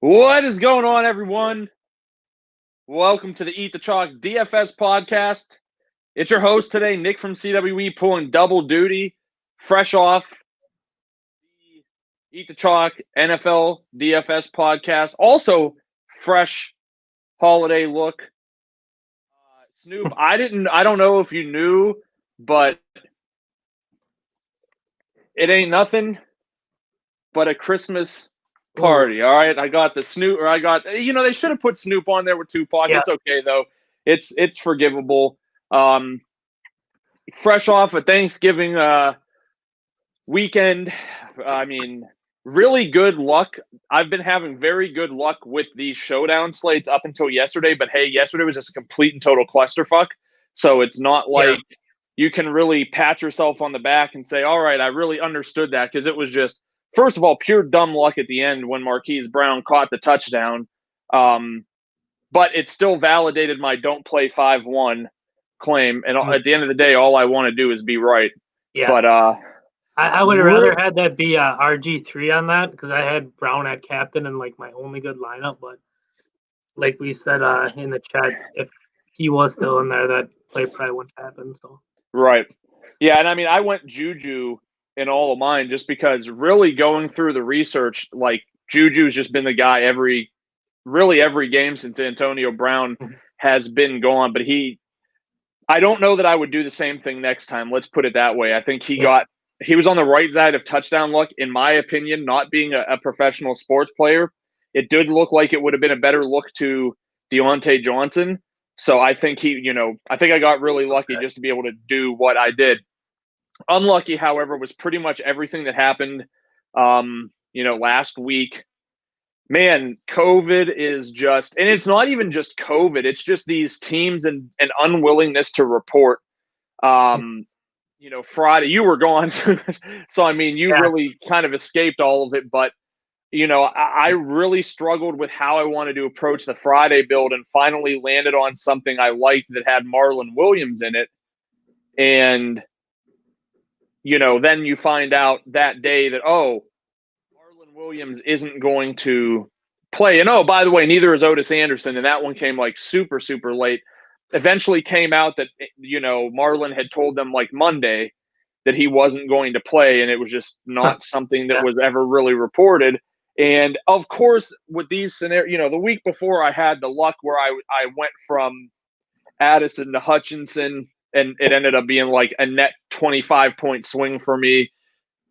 What is going on, everyone? Welcome to the Eat the Chalk DFS podcast. It's your host today, Nick from CWE, pulling double duty, fresh off the Eat the Chalk NFL DFS podcast. Also, fresh holiday look. Snoop, I don't know if you knew, but it ain't nothing but a Christmas party. All right, I got the Snoop, or they should have put Snoop on there with Tupac. Yeah. It's okay though. It's forgivable. Fresh off a Thanksgiving weekend. I mean, really good luck. I've been having very good luck with these showdown slates up until yesterday, but hey, yesterday was just a complete and total clusterfuck. So it's not like you can really pat yourself on the back and say, all right, I really understood that, because it was just, first of all, pure dumb luck at the end when Marquise Brown caught the touchdown. But it still validated my don't play 5-1 claim. And at the end of the day, all I want to do is be right. Yeah. But I would have rather had that be RG3 on that, because I had Brown at captain and like my only good lineup. But like we said in the chat, if he was still in there, that play probably wouldn't happen. So right. Yeah, and I mean, I went Juju in all of mine just because, really going through the research, like Juju's just been the guy every game since Antonio Brown has been gone. But I don't know that I would do the same thing next time. Let's put it that way. I think he was on the right side of touchdown luck, in my opinion, not being a professional sports player. It did look like it would have been a better look to Deontay Johnson. So I think I think I got really lucky just to be able to do what I did. Unlucky, however, was pretty much everything that happened, last week. Man, COVID is just, and it's not even just COVID. It's just these teams and unwillingness to report. Friday, you were gone. So, I mean, you really kind of escaped all of it. But, I really struggled with how I wanted to approach the Friday build, and finally landed on something I liked that had Marlon Williams in it. And, then you find out that day that, Marlon Williams isn't going to play. And, by the way, neither is Otis Anderson. And that one came like super, super late. Eventually came out that, Marlon had told them like Monday that he wasn't going to play. And it was just not something that was ever really reported. And of course, with these scenarios, the week before, I had the luck where I went from Addison to Hutchinson, and it ended up being like a net 25-point swing for me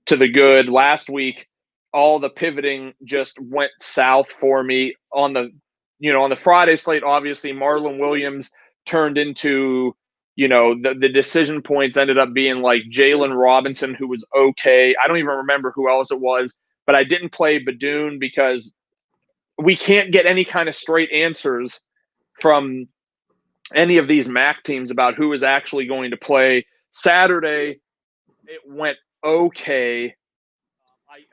to the good. Last week, all the pivoting just went south for me on the Friday slate. Obviously, Marlon Williams turned into, the decision points ended up being like Jalen Robinson, who was okay. I don't even remember who else it was, but I didn't play Badoon because we can't get any kind of straight answers from any of these MAC teams about who is actually going to play. Saturday, it went okay.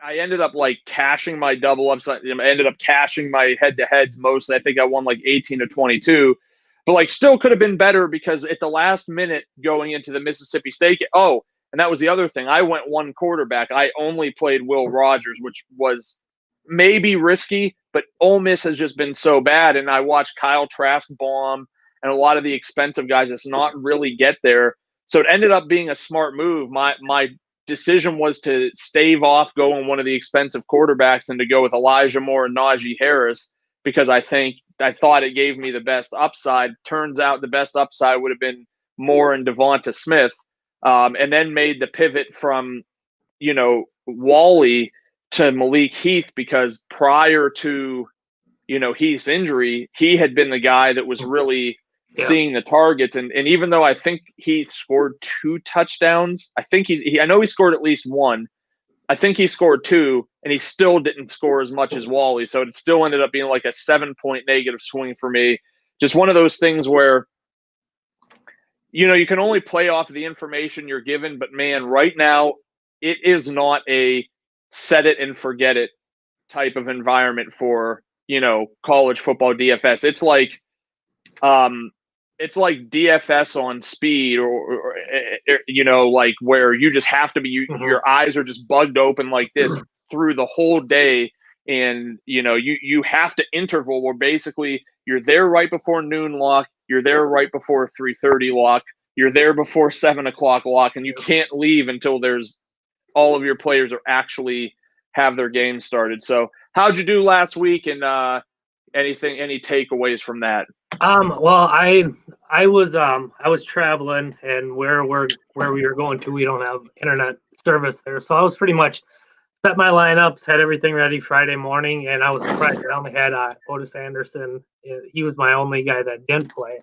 I ended up like cashing my double ups. I ended up cashing my head-to-heads mostly. I think I won like 18 to 22, but like still could have been better, because at the last minute going into the Mississippi State. Oh, and that was the other thing. I went one quarterback. I only played Will Rogers, which was maybe risky, but Ole Miss has just been so bad. And I watched Kyle Trask bomb and a lot of the expensive guys just not really get there. So it ended up being a smart move. My decision was to stave off going one of the expensive quarterbacks and to go with Elijah Moore and Najee Harris, because I thought it gave me the best upside. Turns out the best upside would have been Moore and Devonta Smith, and then made the pivot from, Wally to Malik Heath, because prior to, Heath's injury, he had been the guy that was really seeing the targets. And even though I think he scored 2 touchdowns, I know he scored at least 1. I think he scored 2, and he still didn't score as much as Wally. So it still ended up being like a 7-point negative swing for me. Just one of those things where, you can only play off of the information you're given. But man, right now, it is not a set it and forget it type of environment for, college football DFS. It's like DFS on speed, or like where you just have to be, your eyes are just bugged open like this through the whole day And, you have to interval where basically you're there right before noon lock, you're there right before 3:30 lock, you're there before 7 o'clock lock, and you can't leave until there's all of your players are actually have their game started. So how'd you do last week, and any takeaways from that? Well, I was traveling, and where we were going to, we don't have internet service there, so I was pretty much set my lineups, had everything ready Friday morning, and I was surprised I only had Otis Anderson. He was my only guy that didn't play.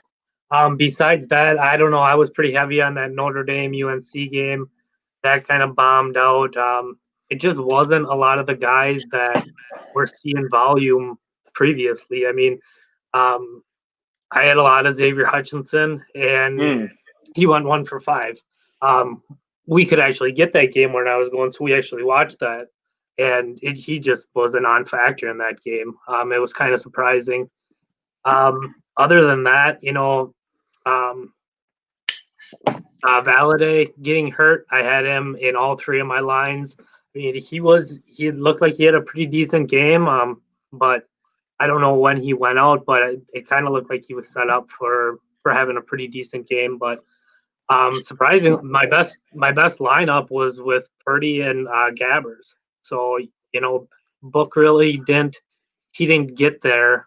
Besides that, I don't know. I was pretty heavy on that Notre Dame UNC game. That kind of bombed out. It just wasn't a lot of the guys that were seeing volume previously. I mean, I had a lot of Xavier Hutchinson, and he went 1 for 5. We could actually get that game when I was going, so we actually watched that, and he just was a non-factor in that game. It was kind of surprising. Other than that, Valladay getting hurt, I had him in all 3 of my lines. I mean, he looked like he had a pretty decent game, but I don't know when he went out, but it kind of looked like he was set up for having a pretty decent game. But surprising, my best lineup was with Purdy and Gabbers. So Book really didn't get there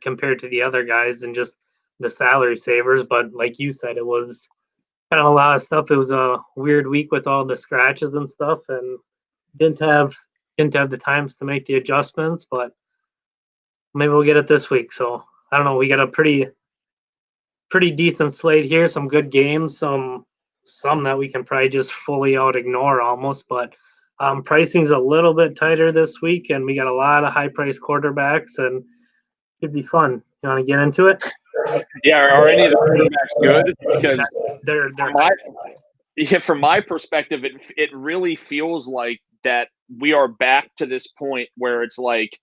compared to the other guys and just the salary savers. But like you said, it was kind of a lot of stuff. It was a weird week with all the scratches and stuff, and didn't have the times to make the adjustments. But maybe we'll get it this week. So I don't know. We got a pretty decent slate here. Some good games. Some that we can probably just fully out ignore almost. But pricing's a little bit tighter this week, and we got a lot of high price quarterbacks, and it'd be fun. You want to get into it? Yeah, are any of the quarterbacks good? Because from my perspective, it really feels like that we are back to this point where it's like,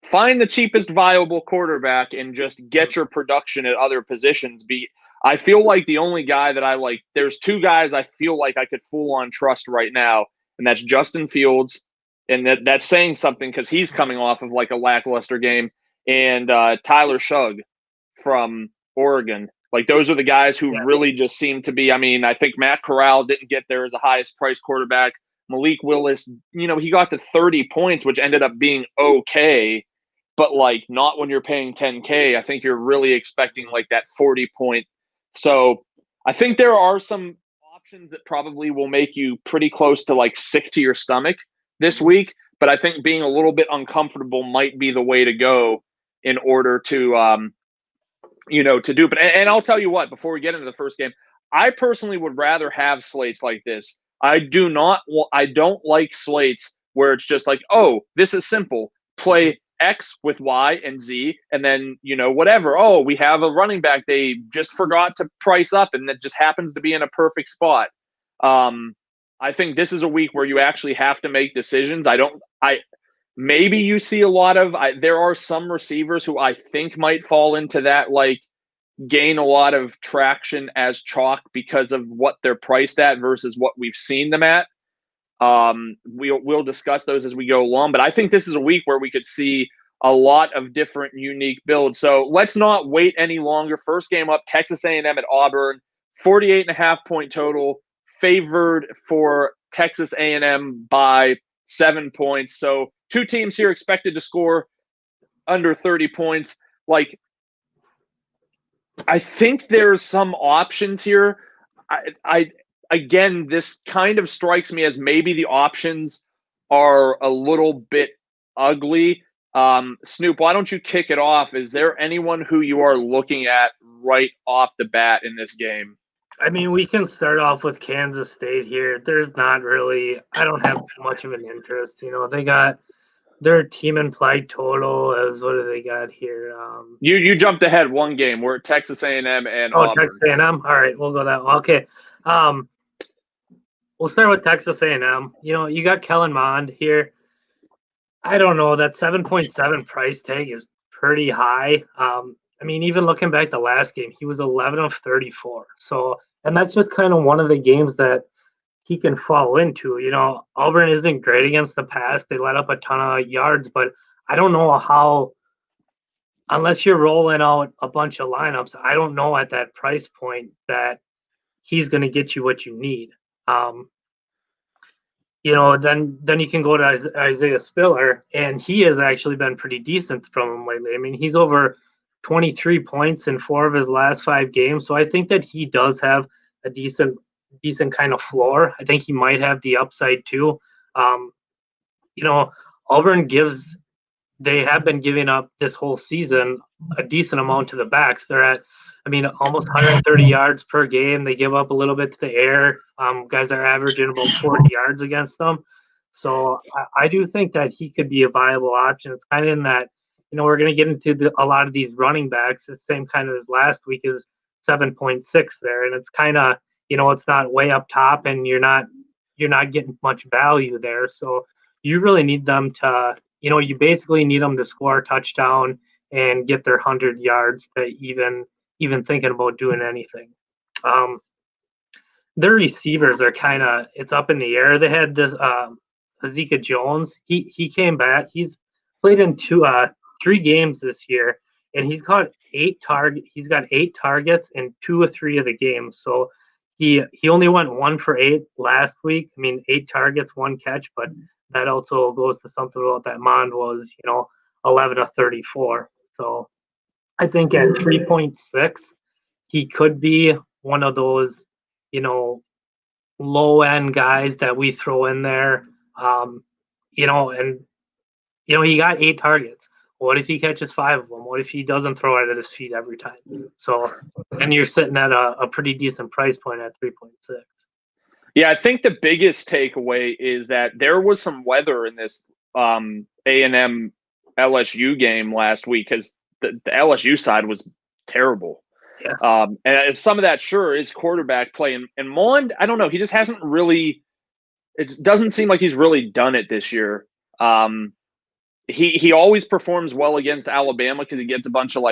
find the cheapest viable quarterback and just get your production at other positions. I feel like the only guy that I like, there's 2 guys I feel like I could full on trust right now, and that's Justin Fields, and that's saying something because he's coming off of like a lackluster game, and Tyler Shugg from Oregon. Like, those are the guys who really just seem to be. I mean, I think Matt Corral didn't get there as the highest priced quarterback. Malik Willis, he got to 30 points, which ended up being okay, but like not when you're paying $10K. I think you're really expecting like that 40 point. So I think there are some options that probably will make you pretty close to like sick to your stomach this week. But I think being a little bit uncomfortable might be the way to go in order to, to do. But and I'll tell you what, before we get into the first game, I personally would rather have slates like this. I don't like slates where it's just like, oh, this is simple. Play X with Y and Z, and then, whatever. Oh, we have a running back they just forgot to price up, and that just happens to be in a perfect spot. I think this is a week where you actually have to make decisions. Maybe you see a lot of, there are some receivers who I think might fall into that, like, gain a lot of traction as chalk because of what they're priced at versus what we've seen them at. We'll discuss those as we go along, but I think this is a week where we could see a lot of different unique builds. So let's not wait any longer. First game up, Texas A&M at Auburn, 48.5 point total, favored for Texas A&M by 7 points. So 2 teams here expected to score under 30 points. Like, I think there's some options here. Again, this kind of strikes me as maybe the options are a little bit ugly. Snoop, why don't you kick it off? Is there anyone who you are looking at right off the bat in this game? I mean, we can start off with Kansas State here. There's not really, I don't have much of an interest. They got their team implied total as, what do they got here? You jumped ahead one game. We're at Texas A&M and Auburn. Texas A&M. All right, we'll go that way. Okay. We'll start with Texas A&M. You got Kellen Mond here. I don't know. That 7.7 price tag is pretty high. I mean, even looking back the last game, he was 11 of 34. So, and that's just kind of one of the games that he can fall into. Auburn isn't great against the pass. They let up a ton of yards, but I don't know how, unless you're rolling out a bunch of lineups, I don't know at that price point that he's going to get you what you need. Then you can go to Isaiah Spiller, and he has actually been pretty decent from him lately. I mean, he's over 23 points in 4 of his last 5 games, so I think that he does have a decent kind of floor. I think he might have the upside too. Auburn they have been giving up this whole season a decent amount to the backs. They're at, almost 130 yards per game. They give up a little bit to the air. Guys are averaging about 40 yards against them. So I do think that he could be a viable option. It's kind of in that, we're going to get into a lot of these running backs, the same kind of as last week is 7.6 there. And it's kind of, it's not way up top and you're not getting much value there. So you really need them to, you basically need them to score a touchdown and get their 100 yards to even thinking about doing anything. Their receivers are kind of, it's up in the air. They had this Ezekiel Jones. He came back. He's played in 3 games this year, and he's got 8 targets in 2 or 3 of the games. So he only went 1 for 8 last week. 8 targets, 1 catch, but that also goes to something about that Mond was, 11 of 34. So I think at 3.6, he could be one of those, low end guys that we throw in there. He got 8 targets. What if he catches 5 of them? What if he doesn't throw it at his feet every time? So, and you're sitting at a pretty decent price point at 3.6. Yeah, I think the biggest takeaway is that there was some weather in this A&M LSU game last week because the LSU side was terrible. Yeah. And some of that sure is quarterback play. And Mond, I don't know, he just hasn't really – it doesn't seem like he's really done it this year. He always performs well against Alabama because he gets a bunch of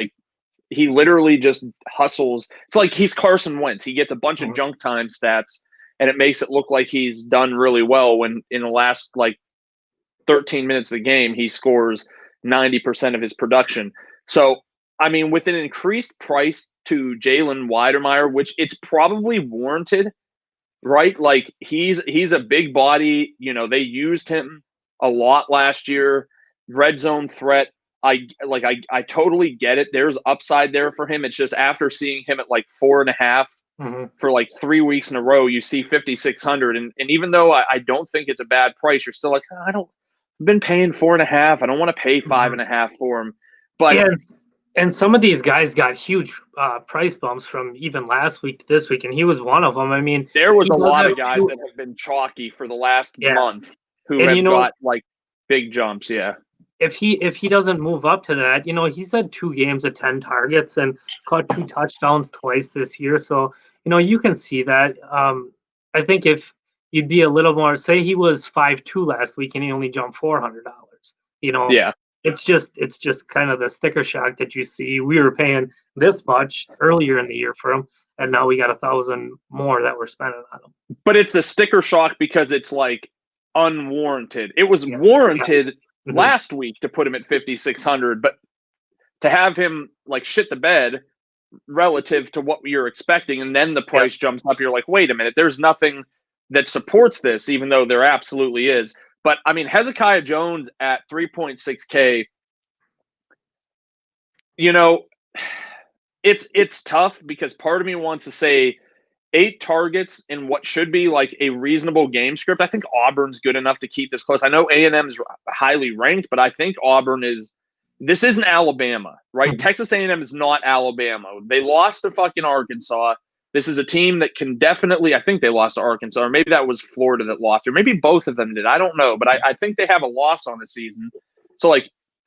he literally just hustles. It's like he's Carson Wentz. He gets a bunch of junk time stats, and it makes it look like he's done really well when in the last 13 minutes of the game, he scores 90% of his production. So, with an increased price to Jalen Weidermeyer, which it's probably warranted, right? He's a big body. They used him a lot last year. Red zone threat. I totally get it. There's upside there for him. It's just after seeing him at 4.5 for 3 weeks in a row, you see 5,600. And even though I don't think it's a bad price, you're still I've been paying 4.5. I don't want to pay 5.5 for him. But and some of these guys got huge price bumps from even last week to this week, and he was one of them. There was a lot of guys that have been chalky for the last month who have got big jumps. Yeah. If he doesn't move up to that, he's had 2 games at 10 targets and caught 2 touchdowns twice this year. So, you can see that. I think if you'd be a little more, say he was 5'2" last week and he only jumped $400, yeah, it's just kind of the sticker shock that you see. We were paying this much earlier in the year for him, and now we got 1,000 more that we're spending on him. But it's the sticker shock because it's unwarranted. It was warranted last week to put him at 5,600, but to have him shit the bed relative to what you're expecting, and then the price jumps up, you're like, wait a minute, there's nothing that supports this, even though there absolutely is. But Hezekiah Jones at 3.6K, it's tough because part of me wants to say 8 targets in what should be a reasonable game script. I think Auburn's good enough to keep this close. I know A&M is highly ranked, but I think Auburn is. This isn't Alabama, right? Texas A&M is not Alabama. They lost to fucking Arkansas. This is a team that can definitely. I think they lost to Arkansas, or maybe that was Florida that lost, or maybe both of them did. I don't know, but I think they have a loss on the season. So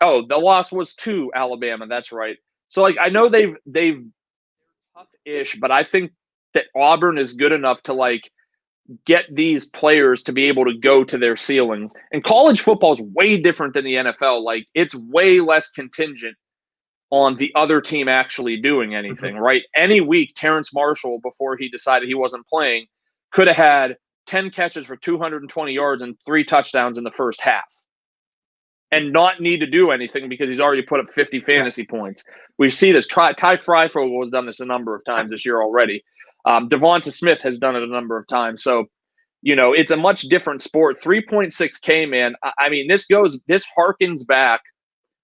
the loss was to Alabama. That's right. So I know they've tough-ish, but I think that Auburn is good enough to get these players to be able to go to their ceilings. And college football is way different than the NFL. It's way less contingent on the other team actually doing anything, right? Any week, Terrence Marshall, before he decided he wasn't playing, could have had 10 catches for 220 yards and 3 touchdowns in the first half and not need to do anything because he's already put up 50 fantasy points. We see this. Ty Freifogel has done this a number of times this year already. Devonta Smith has done it a number of times. So, it's a much different sport. 3.6K, man. I mean, this harkens back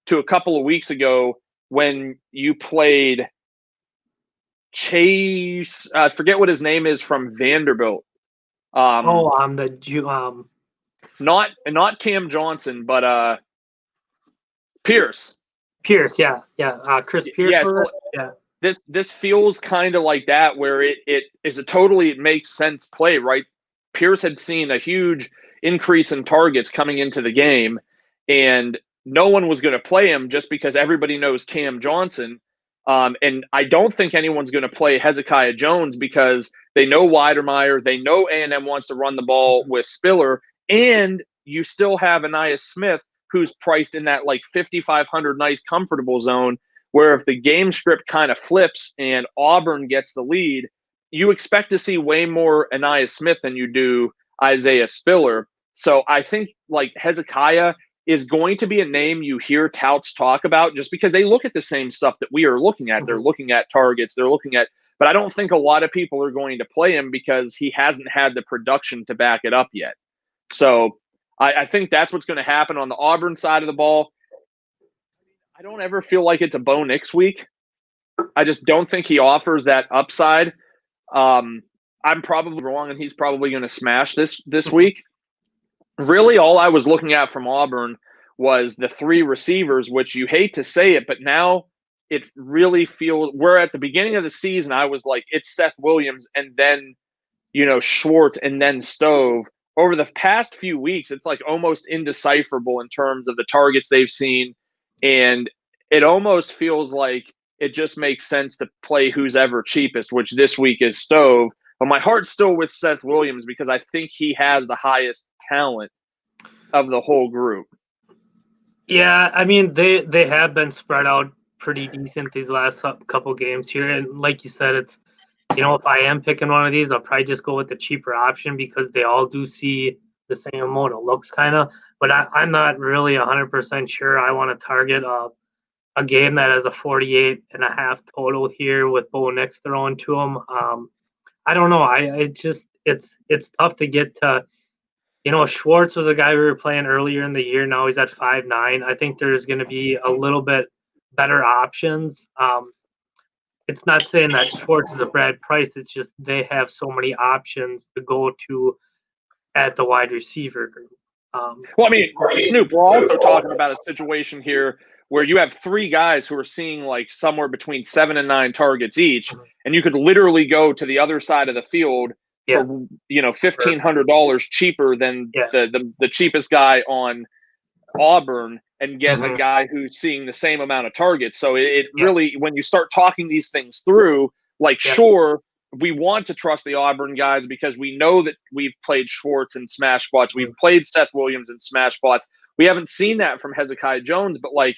to a couple of weeks ago when you played Chase. I forget what his name is from Vanderbilt. Not Cam Johnson, but Pierce. Chris Pierce. This feels kind of like that, where it is it makes sense play, right? Pierce had seen a huge increase in targets coming into the game, and no one was going to play him just because everybody knows Cam Johnson. And I don't think anyone's going to play Hezekiah Jones because they know Weidermeyer, they know A&M wants to run the ball with Spiller, and you still have Anais Smith, who's priced in that like 5,500 nice comfortable zone, where if the game script kind of flips and Auburn gets the lead, you expect to see way more Anais Smith than you do Isaiah Spiller. So I think like Hezekiah is going to be a name you hear touts talk about just because they look at the same stuff that we are looking at. They're looking at targets. But I don't think a lot of people are going to play him because he hasn't had the production to back it up yet. So I think that's what's going to happen on the Auburn side of the ball. I don't ever feel like it's a Bo Nix week. I just don't think he offers that upside. I'm probably wrong, and he's probably going to smash this week. Really, all I was looking at from Auburn was the 3 receivers, which you hate to say it, but now it really feels – where at the beginning of the season, I was like, it's Seth Williams and then, Schwartz and then Stove. Over the past few weeks, it's like almost indecipherable in terms of the targets they've seen, and it almost feels like it just makes sense to play who's ever cheapest, which this week is Stove. But my heart's still with Seth Williams because I think he has the highest talent of the whole group. Yeah, I mean, they have been spread out pretty decent these last couple games here. And like you said, it's, if I am picking one of these, I'll probably just go with the cheaper option because they all do see the same amount of looks kind of. But I'm not really 100% sure I want to target a game that has a 48.5 total here with Bo Nix throwing to him. I don't know. It's tough to get to. Schwartz was a guy we were playing earlier in the year. Now he's at 5'9". I think there's going to be a little bit better options. It's not saying that Schwartz is a bad price. It's just they have so many options to go to at the wide receiver group. Well, I mean, Snoop, we're also talking about a situation here where you have 3 guys who are seeing like somewhere between 7 and 9 targets each, and you could literally go to the other side of the field for $1,500 cheaper than the cheapest guy on Auburn and get a guy who's seeing the same amount of targets. So it really, when you start talking these things through, like sure, we want to trust the Auburn guys because we know that we've played Schwartz in smash spots. We've played Seth Williams in smash spots. We haven't seen that from Hezekiah Jones, but like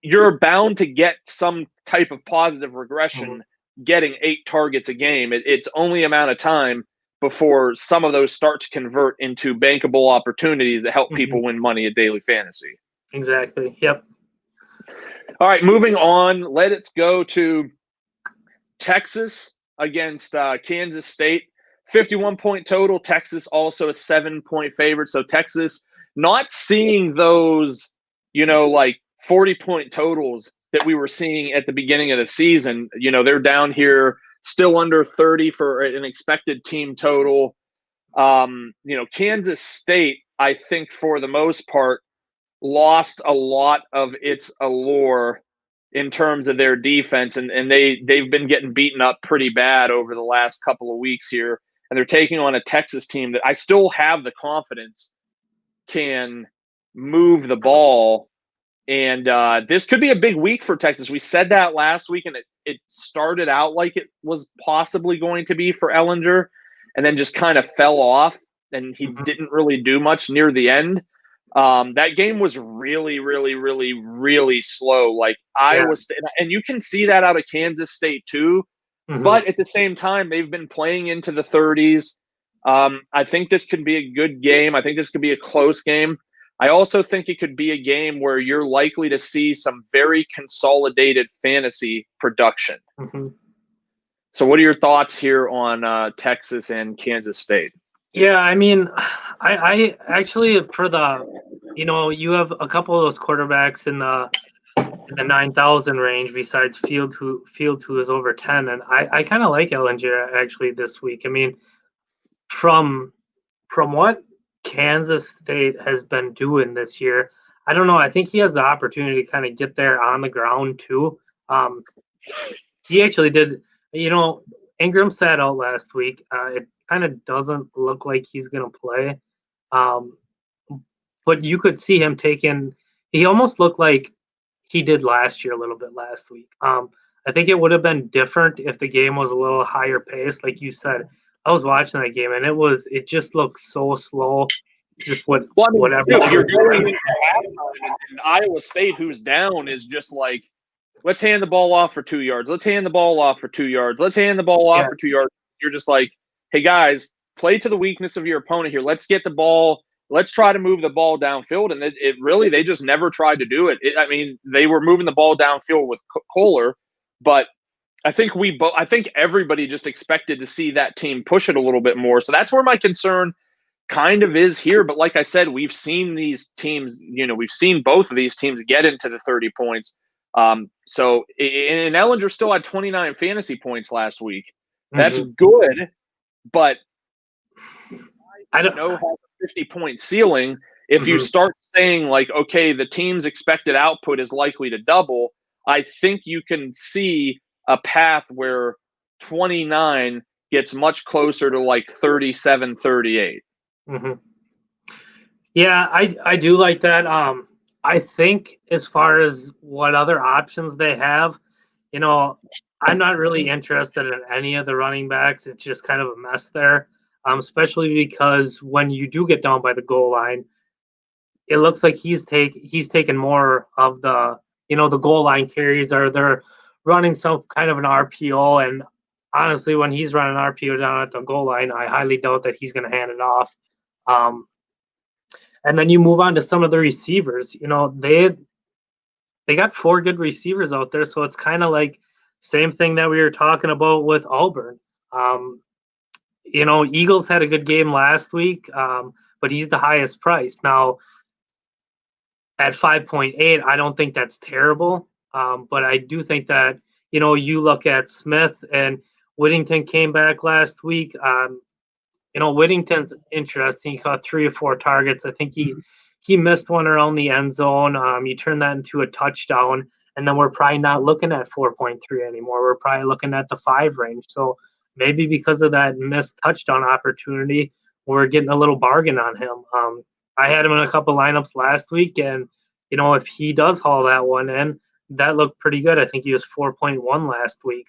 you're bound to get some type of positive regression getting 8 targets a game. It's only a amount of time before some of those start to convert into bankable opportunities that help people win money at daily fantasy. Exactly. Yep. All right, moving on. Let's go to Texas against Kansas State. 51-point total. Texas also a 7-point favorite. So Texas not seeing those, like 40-point totals that we were seeing at the beginning of the season. They're down here still under 30 for an expected team total. Kansas State, I think for the most part, lost a lot of its allure in terms of their defense, and they've been getting beaten up pretty bad over the last couple of weeks here. And they're taking on a Texas team that I still have the confidence can move the ball. And this could be a big week for Texas. We said that last week, and it started out like it was possibly going to be for Ellinger, and then just kind of fell off, and he didn't really do much near the end. That game was really, really, really, really slow. Like Iowa State, and you can see that out of Kansas State too. But at the same time, they've been playing into the 30s. I think this could be a good game. I think this could be a close game. I also think it could be a game where you're likely to see some very consolidated fantasy production. Mm-hmm. So what are your thoughts here on Texas and Kansas State? Yeah, I mean, I actually for the, you have a couple of those quarterbacks in the 9,000 range besides Fields who is over 10, and I kind of like Ellinger actually this week. I mean, from what Kansas State has been doing this year, I don't know. I think he has the opportunity to kind of get there on the ground too. He actually did. Ingram sat out last week. It kind of doesn't look like he's going to play. But you could see him taking. He almost looked like he did last year a little bit last week. I think it would have been different if the game was a little higher paced, like you said. I was watching that game and it just looked so slow. Just whatever. You're going into halftime and Iowa State, who's down, is just like, let's hand the ball off for 2 yards. Let's hand the ball off for 2 yards. Let's hand the ball off for 2 yards. You're just like, hey guys, play to the weakness of your opponent here. Let's get the ball. Let's try to move the ball downfield. And it really, they just never tried to do it. I mean, they were moving the ball downfield with Kohler, but I think I think everybody just expected to see that team push it a little bit more. So that's where my concern kind of is here. But like I said, we've seen these teams, we've seen both of these teams get into the 30 points. And Ellinger still had 29 fantasy points last week. That's good, but I don't know how a 50-point ceiling. If you start saying like, okay, the team's expected output is likely to double, I think you can see a path where 29 gets much closer to like 37, 38. Yeah, I do like that. I think as far as what other options they have, I'm not really interested in any of the running backs. It's just kind of a mess there, especially because when you do get down by the goal line, it looks like he's taken more of the the goal line carries, or they're running some kind of an RPO. And honestly, when he's running RPO down at the goal line, I highly doubt that he's going to hand it off. And then you move on to some of the receivers. They got 4 good receivers out there, so it's kind of like same thing that we were talking about with Auburn. Eagles had a good game last week, but he's the highest price. Now, at 5.8, I don't think that's terrible, but I do think that, you look at Smith and Whittington came back last week. Whittington's interesting. He caught 3 or 4 targets. I think he missed one around the end zone. You turn that into a touchdown, and then we're probably not looking at 4.3 anymore. We're probably looking at the 5 range. So maybe because of that missed touchdown opportunity, we're getting a little bargain on him. I had him in a couple lineups last week, and if he does haul that one in, that looked pretty good. I think he was 4.1 last week.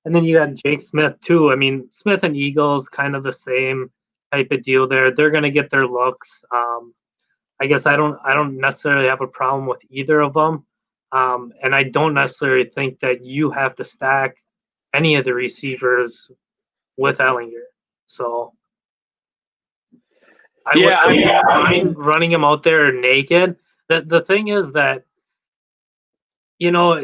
And then you got Jake Smith too. I mean, Smith and Eagles, kind of the same type of deal there. They're going to get their looks. I guess I don't necessarily have a problem with either of them, and I don't necessarily think that you have to stack any of the receivers with Ellinger. So I wouldn't mind running him out there naked. The thing is that,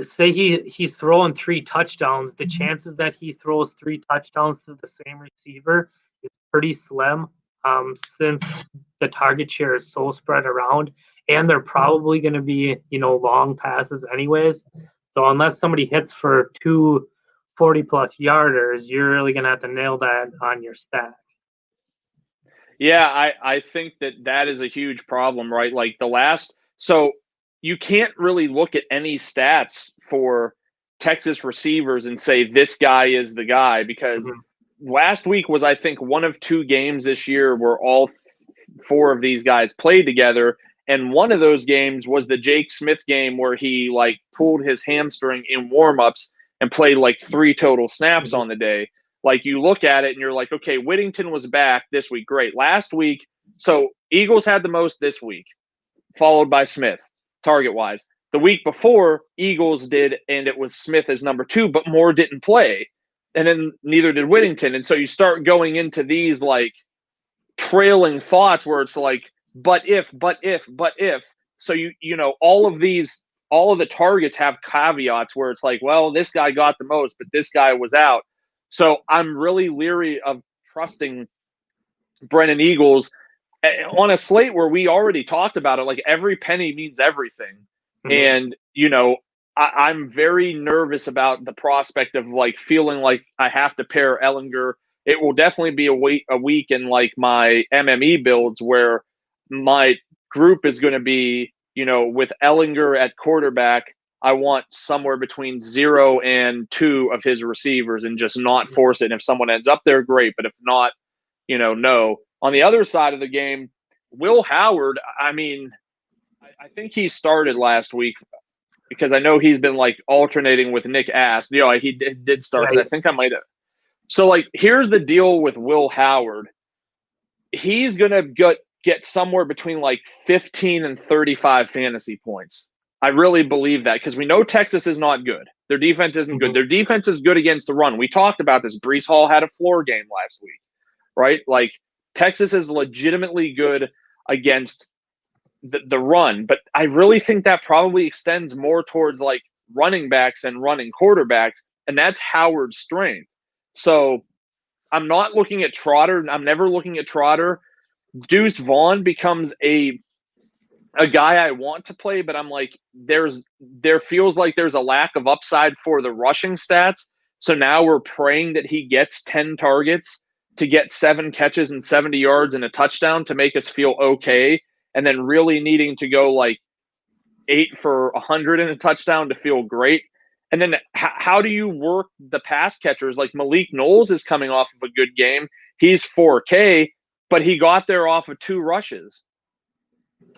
say he's throwing 3 touchdowns, the chances that he throws 3 touchdowns to the same receiver is pretty slim, since the target share is so spread around, and they're probably going to be, long passes anyways. So unless somebody hits for 2 40-plus yarders, you're really going to have to nail that on your stack. Yeah, I think that is a huge problem, right? Like so you can't really look at any stats for Texas receivers and say this guy is the guy, because last week was, I think, one of 2 games this year where all 4 of these guys played together. And one of those games was the Jake Smith game where he like pulled his hamstring in warmups and played like 3 total snaps on the day. Like you look at it and you're like, okay, Whittington was back this week. Great. Last week, so Eagles had the most this week, followed by Smith, target-wise. The week before, Eagles did, and it was Smith as number 2, but Moore didn't play. and then neither did Whittington. And so you start going into these like trailing thoughts where it's like, but if. So you know, all of the targets have caveats where it's like, well, this guy got the most, but this guy was out. So I'm really leery of trusting Brennan Eagles on a slate where we already talked about it. Like every penny means everything. Mm-hmm. And, you know, I'm very nervous about the prospect of like feeling like I have to pair Ellinger. It will definitely be a week in like my MME builds where my group is going to be, you know, with Ellinger at quarterback. I want somewhere between 0 and 2 of his receivers and just not force it. And if someone ends up there, great. But if not, you know, no. On the other side of the game, Will Howard, I mean, I think he started last week because I know he's been like alternating with Nick Ass. You know, he did start because I think I might have. So, like, here's the deal with Will Howard. He's going to get somewhere between like 15 and 35 fantasy points. I really believe that because we know Texas is not good. Their defense isn't good. Their defense is good against the run. We talked about this. Breece Hall had a floor game last week, right? Like, Texas is legitimately good against the run, but I really think that probably extends more towards like running backs and running quarterbacks, and that's Howard's strength. So I'm not looking at Trotter. I'm never looking at Trotter. Deuce Vaughn becomes a guy I want to play, but I'm like, there feels like there's a lack of upside for the rushing stats. So now we're praying that he gets 10 targets to get 7 catches and 70 yards and a touchdown to make us feel okay. And then really needing to go like 8 for 100 and a touchdown to feel great. And then how do you work the pass catchers? Like Malik Knowles is coming off of a good game. He's 4K, but he got there off of 2 rushes,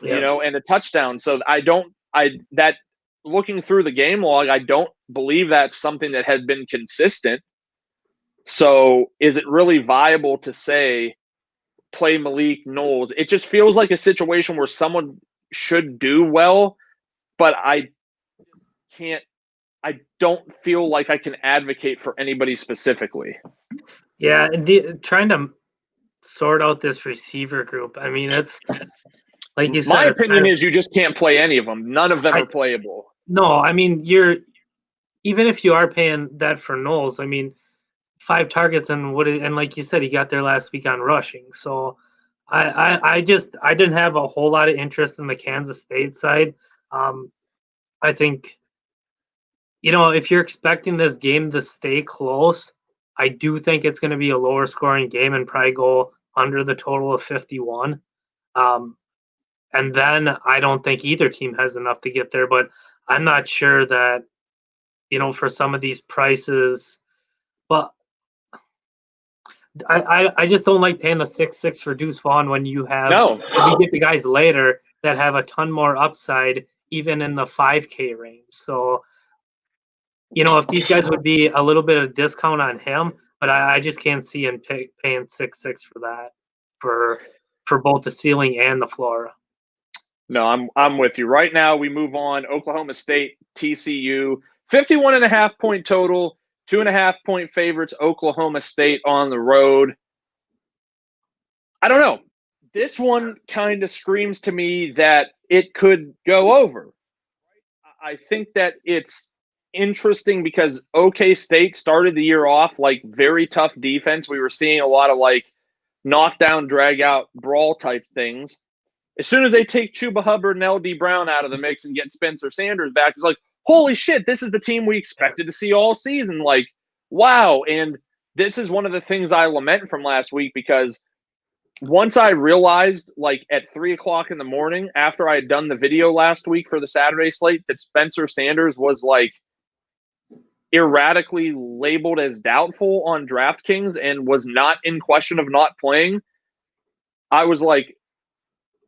you know, and a touchdown. So that looking through the game log, I don't believe that's something that had been consistent. So is it really viable to say play Malik Knowles? It just feels like a situation where someone should do well, but I don't feel like I can advocate for anybody specifically. Yeah, trying to sort out this receiver group. I mean, it's like you said. My opinion is you just can't play any of them. None of them are playable. No, I mean, even if you are paying that for Knowles, I mean, 5 targets and like you said, he got there last week on rushing. So I didn't have a whole lot of interest in the Kansas State side. I think, you know, if you're expecting this game to stay close, I do think it's going to be a lower scoring game and probably go under the total of 51. And then I don't think either team has enough to get there, but I'm not sure that, you know, for some of these prices, but I just don't like paying the 6-6 for Deuce Vaughn when you have we get the guys later that have a ton more upside, even in the 5K range. So, you know, if these guys would be a little bit of discount on him, but I just can't see him paying 6-6 for that for both the ceiling and the floor. No, I'm with you. Right now, we move on. Oklahoma State, TCU, 51.5 point total, 2.5 point favorites. Oklahoma State on the road. I don't know. This one kind of screams to me that it could go over. I think that it's interesting because OK State started the year off like very tough defense. We were seeing a lot of like knockdown, drag out, brawl type things. As soon as they take Chuba Hubbard and LD Brown out of the mix and get Spencer Sanders back, it's like, holy shit, this is the team we expected to see all season. Like, wow. And this is one of the things I lament from last week because once I realized, like, at 3 o'clock in the morning after I had done the video last week for the Saturday slate that Spencer Sanders was, like, erratically labeled as doubtful on DraftKings and was not in question of not playing, I was like,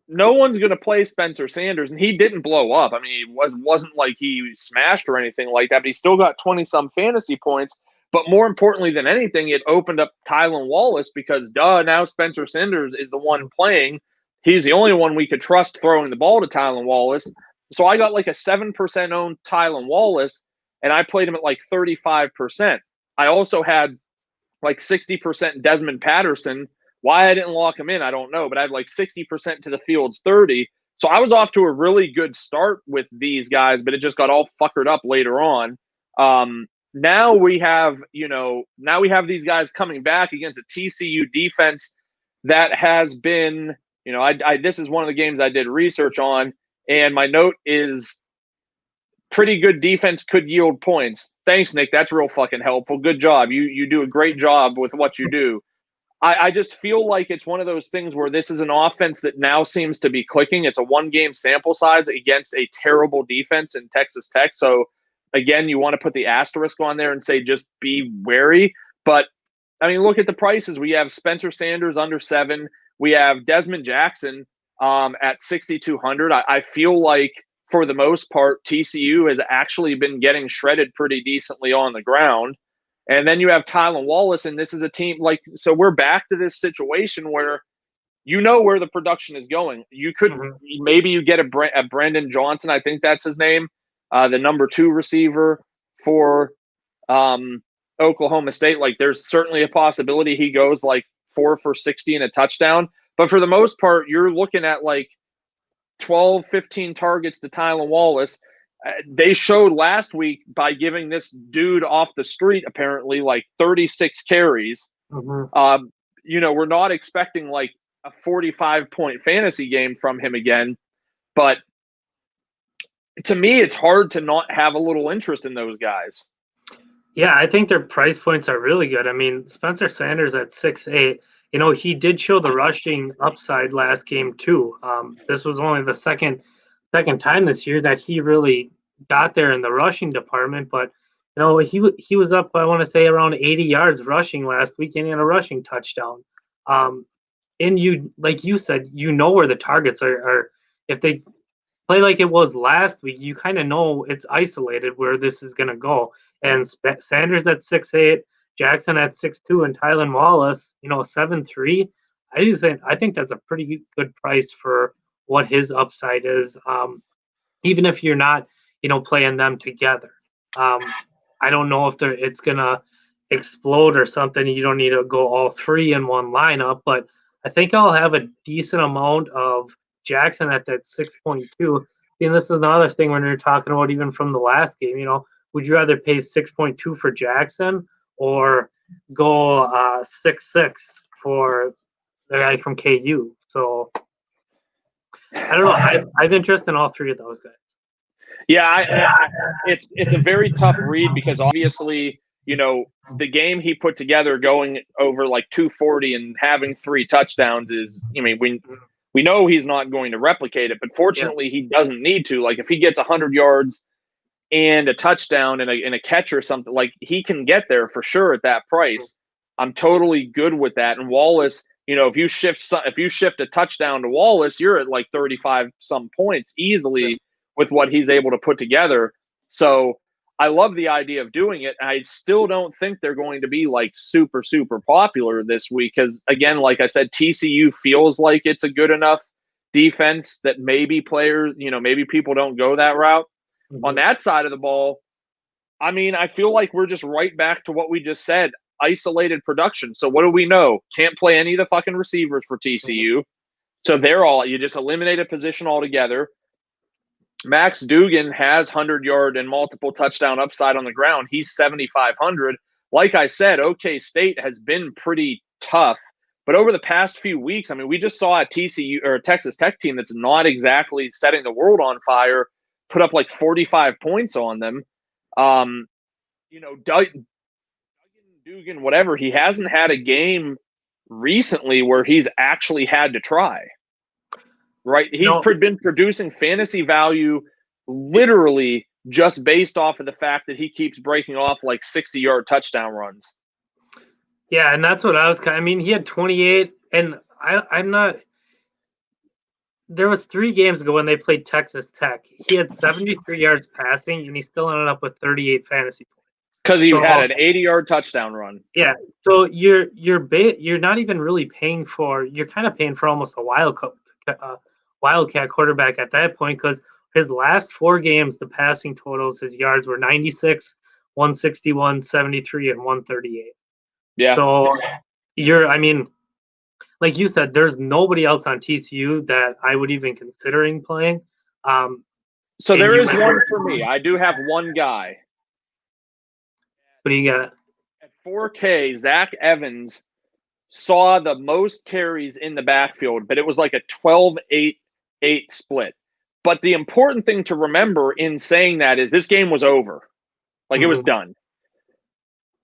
no one's going to play Spencer Sanders, and he didn't blow up. I mean, it wasn't like he smashed or anything like that, but he still got 20-some fantasy points. But more importantly than anything, it opened up Tylan Wallace because, now Spencer Sanders is the one playing. He's the only one we could trust throwing the ball to Tylan Wallace. So I got like a 7% owned Tylan Wallace, and I played him at like 35%. I also had like 60% Desmond Patterson. Why I didn't lock him in, I don't know, but I had like 60% to the field's 30. So I was off to a really good start with these guys, but it just got all fuckered up later on. Now we have these guys coming back against a TCU defense that has been, this is one of the games I did research on, and my note is pretty good defense could yield points. Thanks, Nick. That's real fucking helpful. Good job. You do a great job with what you do. I just feel like it's one of those things where this is an offense that now seems to be clicking. It's a one-game sample size against a terrible defense in Texas Tech. So, again, you want to put the asterisk on there and say just be wary. But, I mean, look at the prices. We have Spencer Sanders under 7. We have Desmond Jackson at 6,200. I feel like, for the most part, TCU has actually been getting shredded pretty decently on the ground. And then you have Tylan Wallace, and this is a team so we're back to this situation where where the production is going. You could maybe you get a Brandon Johnson, I think that's his name, the number 2 receiver for Oklahoma State. Like, there's certainly a possibility he goes like 4 for 60 and a touchdown. But for the most part, you're looking at like 12, 15 targets to Tylan Wallace. They showed last week by giving this dude off the street apparently like 36 carries. We're not expecting like a 45-point fantasy game from him again, but to me, it's hard to not have a little interest in those guys. Yeah, I think their price points are really good. I mean, Spencer Sanders at 6'8", he did show the rushing upside last game too. This was only the second time this year that he really got there in the rushing department, but he was up, I want to say, around 80 yards rushing last week and in a rushing touchdown. And like you said, where the targets are. If they play like it was last week, you kind of know it's isolated where this is going to go. And Sanders at 6'8", Jackson at 6'2", and Tylan Wallace, 7'3". I think that's a pretty good price for what his upside is. Even if you're not, playing them together. I don't know if it's gonna explode or something. You don't need to go all 3 in one lineup, but I think I'll have a decent amount of Jackson at that 6.2. And this is another thing when you're talking about even from the last game. Would you rather pay 6.2 for Jackson or go 6.6 for the guy from KU? So I don't know. I have interest in all 3 of those guys. Yeah, it's a very tough read because obviously, the game he put together going over like 240 and having 3 touchdowns is, we know he's not going to replicate it, but fortunately he doesn't need to. Like, if he gets 100 yards and a touchdown and a catch or something, like, he can get there for sure at that price. I'm totally good with that. And Wallace, if you shift a touchdown to Wallace, you're at like 35 some points easily with what he's able to put together. So I love the idea of doing it. I still don't think they're going to be like super, super popular this week because, again, like I said, TCU feels like it's a good enough defense that maybe players, maybe people don't go that route. On that side of the ball, I mean, I feel like we're just right back to what we just said, isolated production. So what do we know? Can't play any of the fucking receivers for TCU. So you just eliminate a position altogether. Max Duggan has 100-yard and multiple touchdown upside on the ground. He's 7,500. Like I said, OK State has been pretty tough. But over the past few weeks, I mean, we just saw a TCU or a Texas Tech team that's not exactly setting the world on fire put up like 45 points on them. Duggan, whatever, he hasn't had a game recently where he's actually had to try. Right? He's been producing fantasy value literally just based off of the fact that he keeps breaking off like 60-yard touchdown runs. Yeah, and that's what I was – I mean, he had 28, and I'm not – there was 3 games ago when they played Texas Tech. He had 73 yards passing, and he still ended up with 38 fantasy points. Because he had an 80-yard touchdown run. Yeah, so you're not even really paying for – you're kind of paying for almost a Wildcat quarterback at that point because his last 4 games, the passing totals, his yards were 96, 161, 73, and 138. Yeah. So like you said, there's nobody else on TCU that I would even considering playing. So there is one for me. I do have one guy. What do you got? At 4K, Zach Evans saw the most carries in the backfield, but it was like a 12-8-8 split. But the important thing to remember in saying that is this game was over. Like, it was done.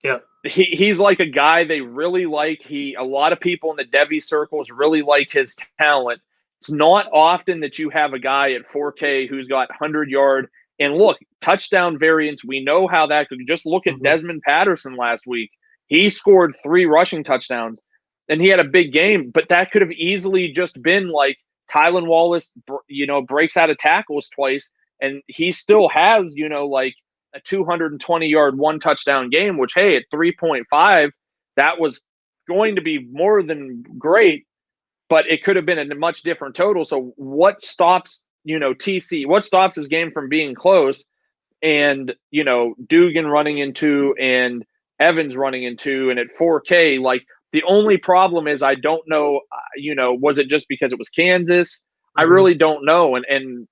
Yeah. He's like a guy they really like. A lot of people in the Devy circles really like his talent. It's not often that you have a guy at 4K who's got 100-yard. And look, touchdown variance, we know how that could. Just look at Desmond Patterson last week. He scored 3 rushing touchdowns, and he had a big game. But that could have easily just been like Tylan Wallace, breaks out of tackles twice, and he still has, like a 220-yard, 1-touchdown game, which, hey, at 3.5, that was going to be more than great, but it could have been a much different total. So what stops, TC, what stops this game from being close? And, Dugan running into and Evans running into, and at 4K, like, the only problem is I don't know, was it just because it was Kansas? I really don't know. And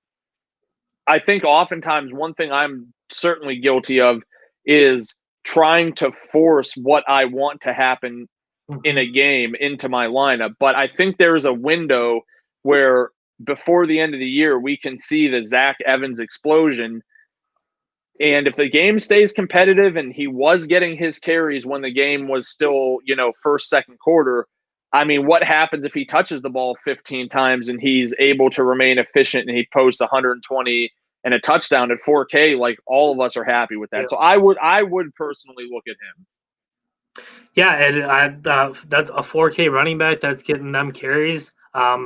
I think oftentimes one thing I'm certainly guilty of is trying to force what I want to happen in a game into my lineup. But I think there is a window where before the end of the year, we can see the Zach Evans explosion. And if the game stays competitive and he was getting his carries when the game was still, first, second quarter, I mean, what happens if he touches the ball 15 times and he's able to remain efficient and he posts 120 and a touchdown at 4K? Like, all of us are happy with that. Yeah. So I would personally look at him. Yeah, and that's a 4K running back that's getting them carries. I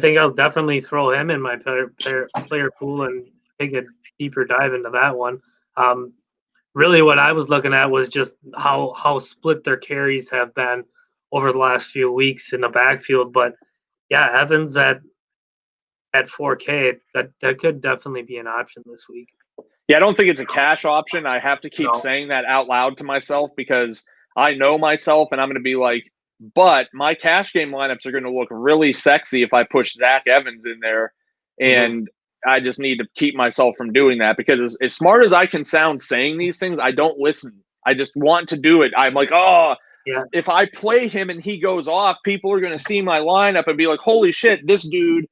think I'll definitely throw him in my player pool and take a deeper dive into that one. Really, what I was looking at was just how split their carries have been over the last few weeks in the backfield. But yeah, Evans at 4K, that could definitely be an option this week. Yeah, I don't think it's a cash option. I have to keep saying that out loud to myself because I know myself and I'm going to be like, but my cash game lineups are going to look really sexy if I push Zach Evans in there. And I just need to keep myself from doing that because as smart as I can sound saying these things, I don't listen. I just want to do it. I'm like, if I play him and he goes off, people are going to see my lineup and be like, holy shit, this dude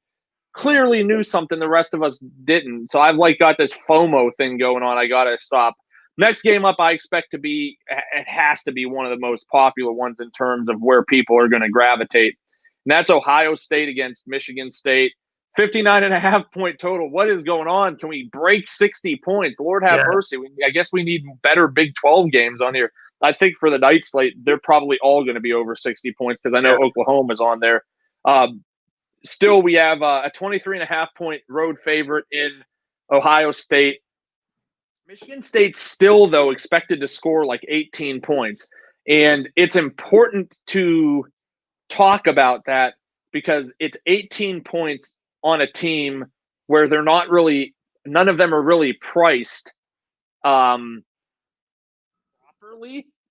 clearly knew something the rest of us didn't. So I've got this FOMO thing going on. I got to stop. Next game up, I expect to be, it has to be one of the most popular ones in terms of where people are going to gravitate. And that's Ohio State against Michigan State. 59.5 point total. What is going on? Can we break 60 points? Lord have mercy. I guess we need better Big 12 games on here. I think for the night slate, they're probably all going to be over 60 points because I know Oklahoma's on there. Still, we have a 23.5 point road favorite in Ohio State. Michigan State still, though, expected to score like 18 points. And it's important to talk about that because it's 18 points on a team where they're not really, none of them are really priced properly.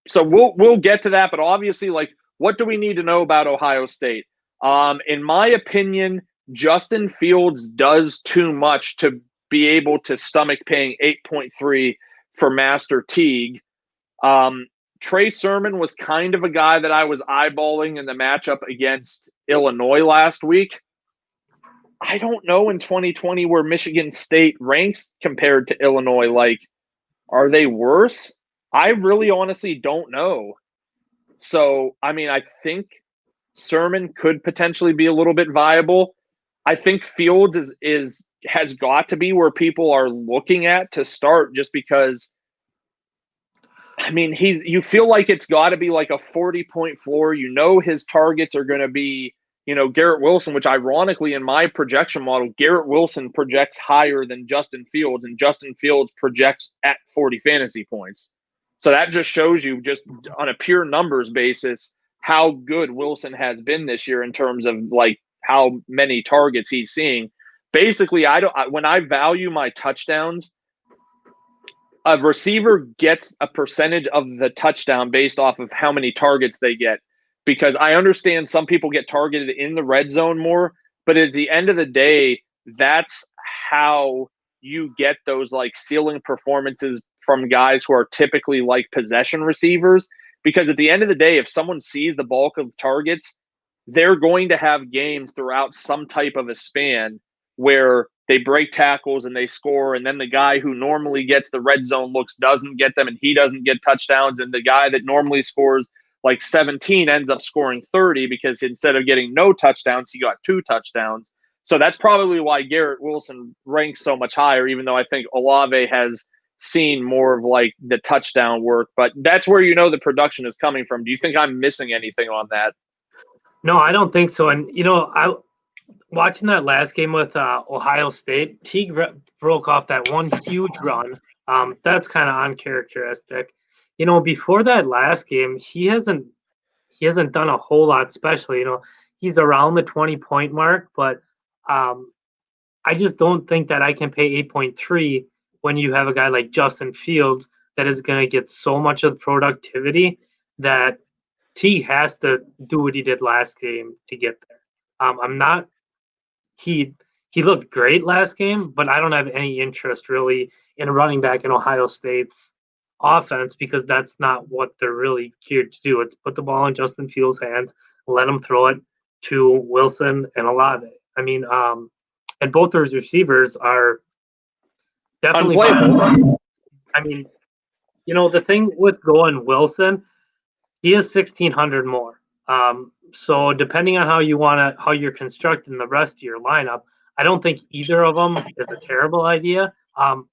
So we'll get to that, but obviously, like, what do we need to know about Ohio State? In my opinion, Justin Fields does too much to be able to stomach paying 8.3 for Master Teague. Trey Sermon was kind of a guy that I was eyeballing in the matchup against Illinois last week. I don't know in 2020 where Michigan State ranks compared to Illinois. Like, are they worse? I really honestly don't know. So, I mean, I think Sermon could potentially be a little bit viable. I think Fields has got to be where people are looking at to start just because, I mean, you feel like it's got to be like a 40-point floor. His targets are going to be, Garrett Wilson, which ironically in my projection model, Garrett Wilson projects higher than Justin Fields, and Justin Fields projects at 40 fantasy points. So that just shows you just on a pure numbers basis how good Wilson has been this year in terms of like how many targets he's seeing. Basically, when I value my touchdowns, a receiver gets a percentage of the touchdown based off of how many targets they get. Because I understand some people get targeted in the red zone more, but at the end of the day, that's how you get those like ceiling performances from guys who are typically like possession receivers. Because at the end of the day, if someone sees the bulk of targets, they're going to have games throughout some type of a span where they break tackles and they score, and then the guy who normally gets the red zone looks doesn't get them, and he doesn't get touchdowns, and the guy that normally scores like 17 ends up scoring 30 because instead of getting no touchdowns, he got 2 touchdowns. So that's probably why Garrett Wilson ranks so much higher, even though I think Olave has seen more of like the touchdown work. But that's where you know the production is coming from. Do you think I'm missing anything on that? No, I don't think so. And I watching that last game with Ohio State, Teague broke off that one huge run. That's kind of uncharacteristic. Before that last game, he hasn't done a whole lot special. He's around the 20-point mark, but I just don't think that I can pay 8.3 when you have a guy like Justin Fields that is going to get so much of the productivity that T has to do what he did last game to get there. I'm not. He looked great last game, but I don't have any interest really in a running back in Ohio State's offense because that's not what they're really geared to do. It's put the ball in Justin Fields' hands, let him throw it to Wilson and Olave. I mean, and both those receivers are definitely unplayable. I mean, the thing with going Wilson, he is 1,600 more. So depending on how you're constructing the rest of your lineup, I don't think either of them is a terrible idea.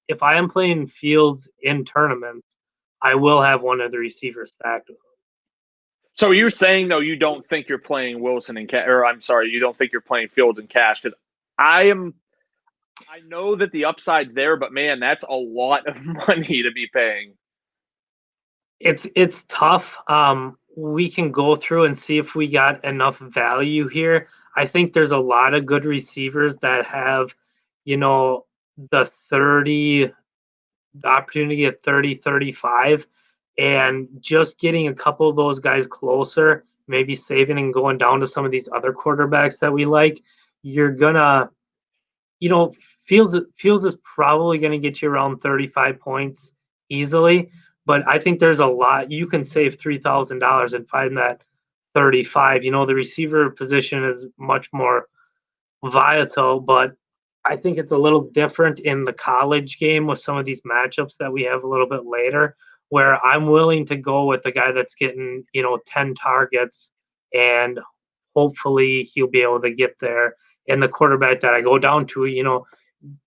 If I am playing Fields in tournaments, I will have one of the receivers stacked with him. So you're saying though you don't think you're playing Wilson and you don't think you're playing Fields in cash because I know that the upside's there, but man, that's a lot of money to be paying. It's tough. We can go through and see if we got enough value here. I think there's a lot of good receivers that have, the opportunity at 30, 35, and just getting a couple of those guys closer, maybe saving and going down to some of these other quarterbacks that we like. You're gonna, Fields is probably going to get you around 35 points easily. But I think there's a lot you can save $3,000 and find that 35. The receiver position is much more volatile, but I think it's a little different in the college game with some of these matchups that we have a little bit later, where I'm willing to go with the guy that's getting 10 targets and hopefully he'll be able to get there. And the quarterback that I go down to,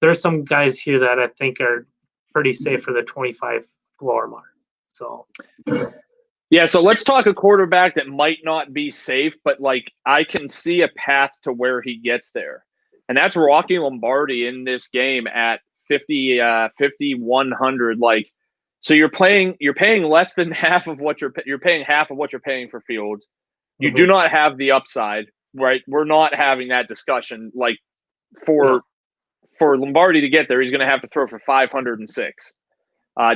there's some guys here that I think are pretty safe for the 25 floor mark. So yeah, so let's talk a quarterback that might not be safe, but like I can see a path to where he gets there. And that's Rocky Lombardi in this game at 5,100. Like, so you're paying less than half of what you're paying half of what you're paying for Fields. You do not have the upside, right? We're not having that discussion. Like for Lombardi to get there, he's going to have to throw for 506.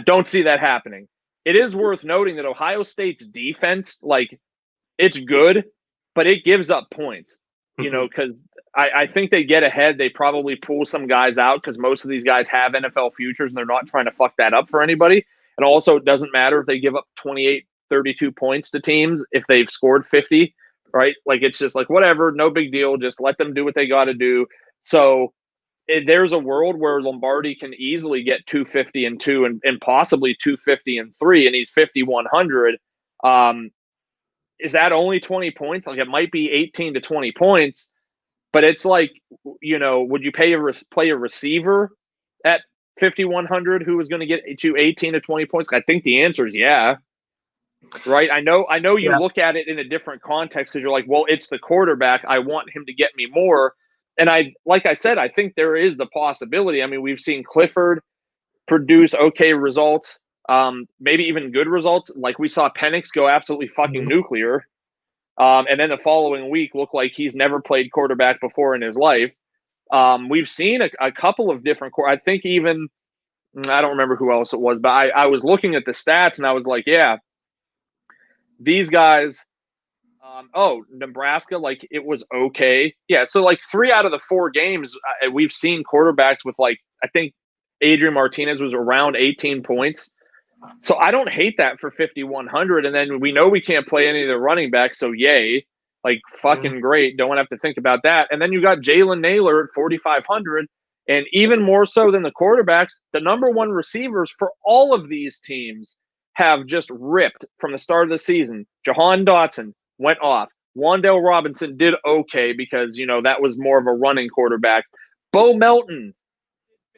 Don't see that happening. It is worth noting that Ohio State's defense, like, it's good, but it gives up points, because I think they get ahead. They probably pull some guys out because most of these guys have NFL futures and they're not trying to fuck that up for anybody. And also, it doesn't matter if they give up 28, 32 points to teams if they've scored 50, right? Like, it's just like, whatever, no big deal. Just let them do what they got to do. So there's a world where Lombardi can easily get 250 and 2 and possibly 250 and 3, and he's 5,100. Is that only 20 points? Like, it might be 18 to 20 points, but it's like, would you play a receiver at 5,100 who is going to get you 18 to 20 points? I think the answer is yeah. Right. I know you look at it in a different context because you're like, well, it's the quarterback. I want him to get me more. And like I said, I think there is the possibility. I mean, we've seen Clifford produce okay results, maybe even good results. Like we saw Penix go absolutely fucking nuclear. And then the following week look like he's never played quarterback before in his life. We've seen a couple of different – I think even I don't remember who else it was, but I was looking at the stats and I was like, yeah, these guys. Nebraska, like it was okay. Yeah, so like 3 out of the 4 games, we've seen quarterbacks with like, I think Adrian Martinez was around 18 points. So I don't hate that for 5,100. And then we know we can't play any of the running backs, so yay. Like fucking great. Don't have to think about that. And then you got Jalen Naylor at 4,500. And even more so than the quarterbacks, the number one receivers for all of these teams have just ripped from the start of the season. Jahan Dotson went off. Wan'Dale Robinson did okay because, that was more of a running quarterback. Bo Melton,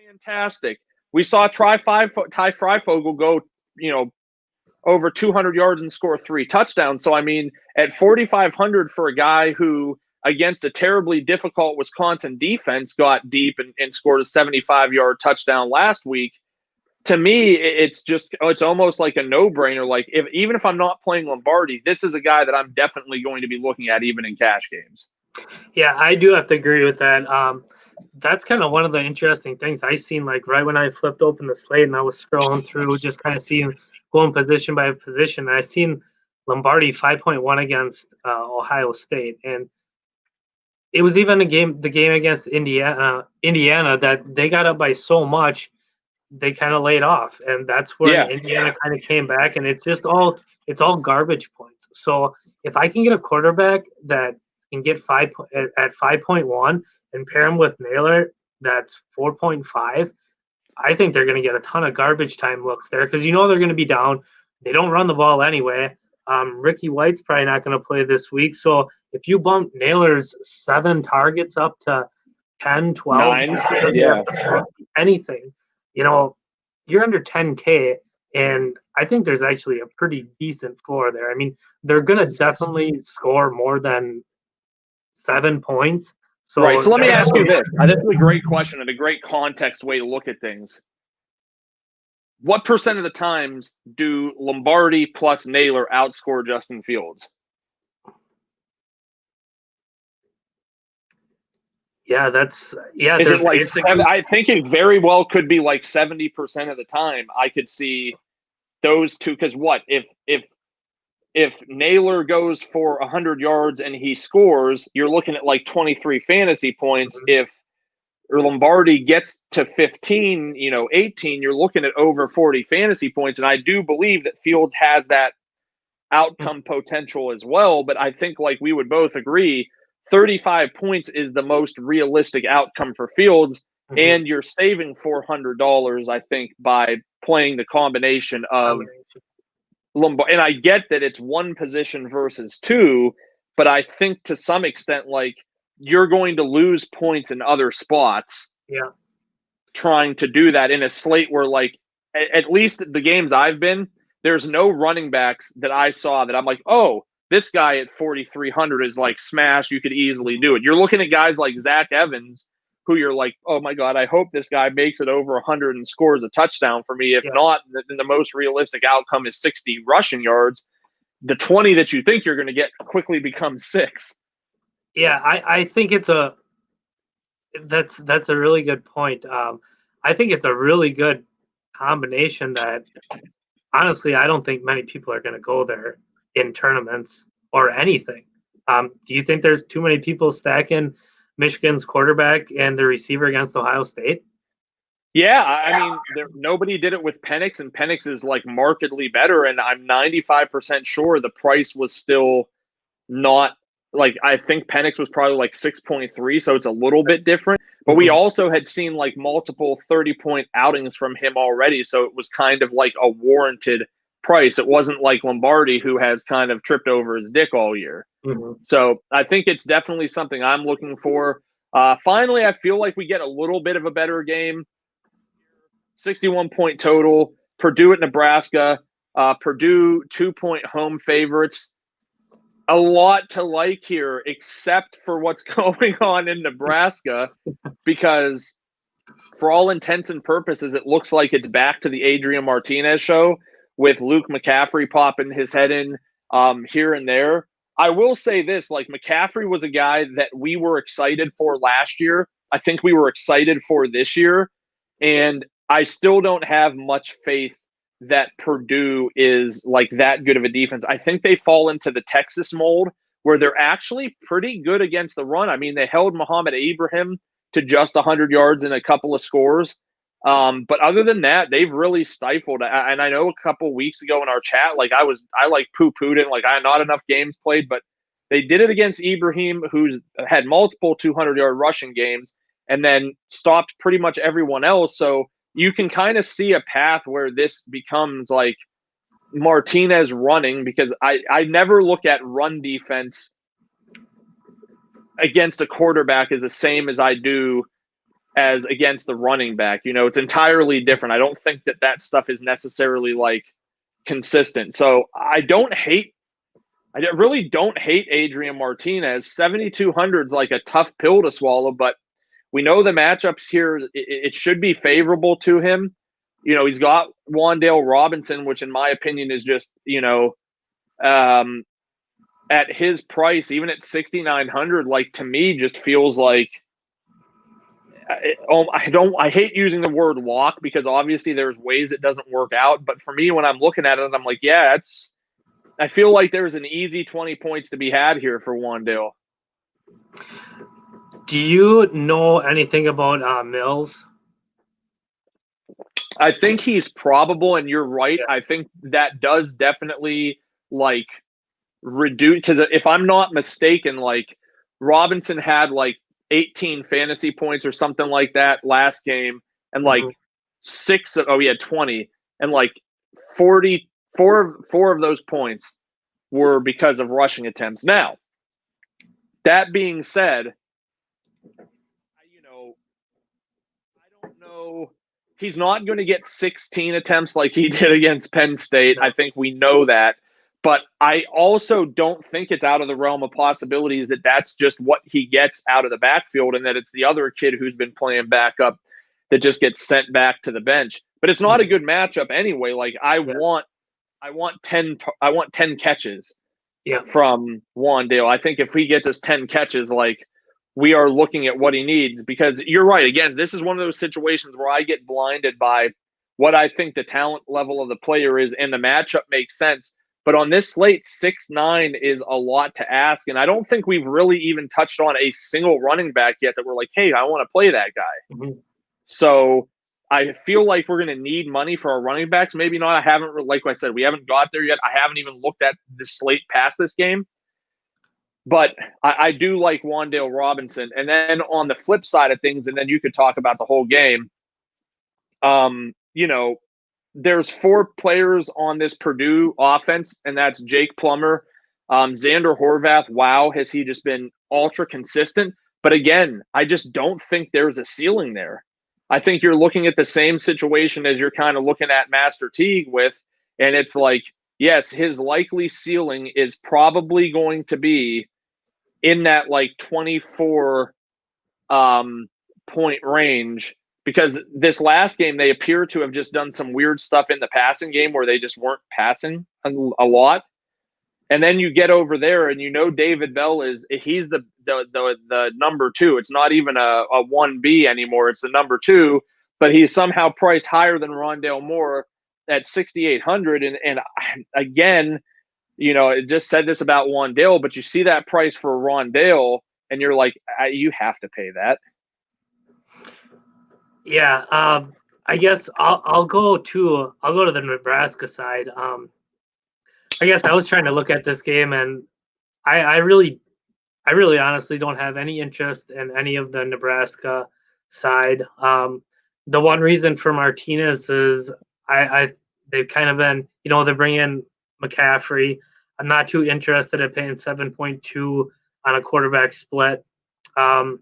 fantastic. We saw Ty Freifogel go, over 200 yards and score 3 touchdowns. So, I mean, at 4,500 for a guy who, against a terribly difficult Wisconsin defense, got deep and scored a 75-yard touchdown last week, to me, it's almost like a no-brainer. Like, even if I'm not playing Lombardi, this is a guy that I'm definitely going to be looking at even in cash games. Yeah, I do have to agree with that. That's kind of one of the interesting things I seen, like right when I flipped open the slate and I was scrolling through, just kind of seeing going position by position. And I seen Lombardi 5.1 against Ohio State, and it was even the game against Indiana that they got up by so much, they kind of laid off, and that's where Indiana kind of came back, and it's all garbage points. So if I can get a quarterback that can get 5.1 and pair him with Naylor, that's 4.5. I think they're going to get a ton of garbage time looks there because they're going to be down. They don't run the ball anyway. Ricky White's probably not going to play this week. So if you bump Naylor's 7 targets up to 10, 12, 9, anything, you're under 10K. And I think there's actually a pretty decent floor there. I mean, they're going to definitely score more than 7 points. So, right. So let me ask you this. This is a great question and a great context way to look at things. What percent of the times do Lombardi plus Naylor outscore Justin Fields? Yeah, Is it like I think it very well could be like 70% of the time I could see those two, because what if Naylor goes for 100 yards and he scores, you're looking at like 23 fantasy points. Mm-hmm. If Lombardi gets to 15, 18, you're looking at over 40 fantasy points. And I do believe that Fields has that outcome potential as well. But I think, like we would both agree, 35 points is the most realistic outcome for Fields. Mm-hmm. And you're saving $400, I think, by playing the combination of Lombardi. And I get that it's one position versus 2, but I think to some extent, like, you're going to lose points in other spots. Yeah. Trying to do that in a slate where, like, at least the games I've been, there's no running backs that I saw that I'm like, oh, this guy at 4,300 is like smash. You could easily do it. You're looking at guys like Zach Evans, who you're like, oh my God, I hope this guy makes it over 100 and scores a touchdown for me. If not, then the most realistic outcome is 60 rushing yards. The 20 that you think you're going to get quickly becomes 6. Yeah, I think that's a really good point. I think it's a really good combination that, honestly, I don't think many people are going to go there in tournaments or anything. Do you think there's too many people stacking Michigan's quarterback and the receiver against Ohio State? Yeah, I mean, nobody did it with Penix, and Penix is like markedly better. And I'm 95% sure the price was still not like, I think Penix was probably like 6.3, so it's a little bit different. But we also had seen like multiple 30-point outings from him already, so it was kind of like a warranted price. It wasn't like Lombardi, who has kind of tripped over his dick all year. So I think it's definitely something I'm looking for. Finally, I feel like we get a little bit of a better game. 61-point total. Purdue at Nebraska. Purdue 2-point home favorites. A lot to like here, except for what's going on in Nebraska, because for all intents and purposes, it looks like it's back to the Adrian Martinez show with Luke McCaffrey popping his head in here and there. I will say this, like, McCaffrey was a guy that we were excited for last year. I think we were excited for this year. And I still don't have much faith that Purdue is like that good of a defense. I think they fall into the Texas mold where they're actually pretty good against the run. I mean, they held Muhammad Ibrahim to just 100 yards and a couple of scores. But other than that, they've really stifled. And I know a couple weeks ago in our chat, like I like poo-pooed it, like I had not enough games played, but they did it against Ibrahim, who's had multiple 200-yard rushing games, and then stopped pretty much everyone else. So you can kind of see a path where this becomes like Martinez running, because I never look at run defense against a quarterback as the same as I do as against the running back. You know, it's entirely different. I don't think that stuff is necessarily like consistent. So I really don't hate Adrian Martinez. 7,200 is like a tough pill to swallow, but we know the matchups here, it should be favorable to him. You know, he's got Wan'Dale Robinson, which in my opinion is just, you know, at his price, even at 6,900, like to me just feels like I hate using the word lock because obviously there's ways it doesn't work out. But for me, when I'm looking at it, I'm like, yeah, I feel like there's an easy 20 points to be had here for Wan'Dale. Do you know anything about Mills? I think he's probable, and you're right. Yeah. I think that does definitely like reduce, because if I'm not mistaken, like Robinson had like 18 fantasy points or something like that last game, and like 20, and like 44 of those points were because of rushing attempts. Now, that being said, you know, I don't know. He's not going to get 16 attempts like he did against Penn State. I think we know that. But I also don't think it's out of the realm of possibilities that that's just what he gets out of the backfield, and that it's the other kid who's been playing backup that just gets sent back to the bench. But it's not a good matchup anyway. Like I want 10 catches from Wan'Dale. I think if he gets us 10 catches, like we are looking at what he needs, because you're right. Again, this is one of those situations where I get blinded by what I think the talent level of the player is, and the matchup makes sense. But on this slate, 6'9" is a lot to ask. And I don't think we've really even touched on a single running back yet that we're like, hey, I want to play that guy. Mm-hmm. So I feel like we're going to need money for our running backs. Maybe not. I haven't, like I said, we haven't got there yet. I haven't even looked at the slate past this game. But I do like Wan'Dale Robinson. And then on the flip side of things, and then you could talk about the whole game, you know, there's 4 players on this Purdue offense, and that's Jake Plummer, Xander Horvath. Wow, has he just been ultra consistent. But again, I just don't think there's a ceiling there. I think you're looking at the same situation as you're kind of looking at Master Teague with, and it's like, yes, his likely ceiling is probably going to be in that like 24 point range, because this last game they appear to have just done some weird stuff in the passing game where they just weren't passing a lot. And then you get over there and you know David Bell he's the number 2. It's not even a 1B anymore. It's the number 2, but he's somehow priced higher than Rondale Moore at 6,800. And again, you know, it just said this about Wan'Dale, but you see that price for Rondale and you're like, you have to pay that. Yeah, I guess I'll go to the Nebraska side. I guess I was trying to look at this game, and I really honestly don't have any interest in any of the Nebraska side. The one reason for Martinez is they've kind of been, you know, they're bringing McCaffrey. I'm not too interested in paying 7.2 on a quarterback split, and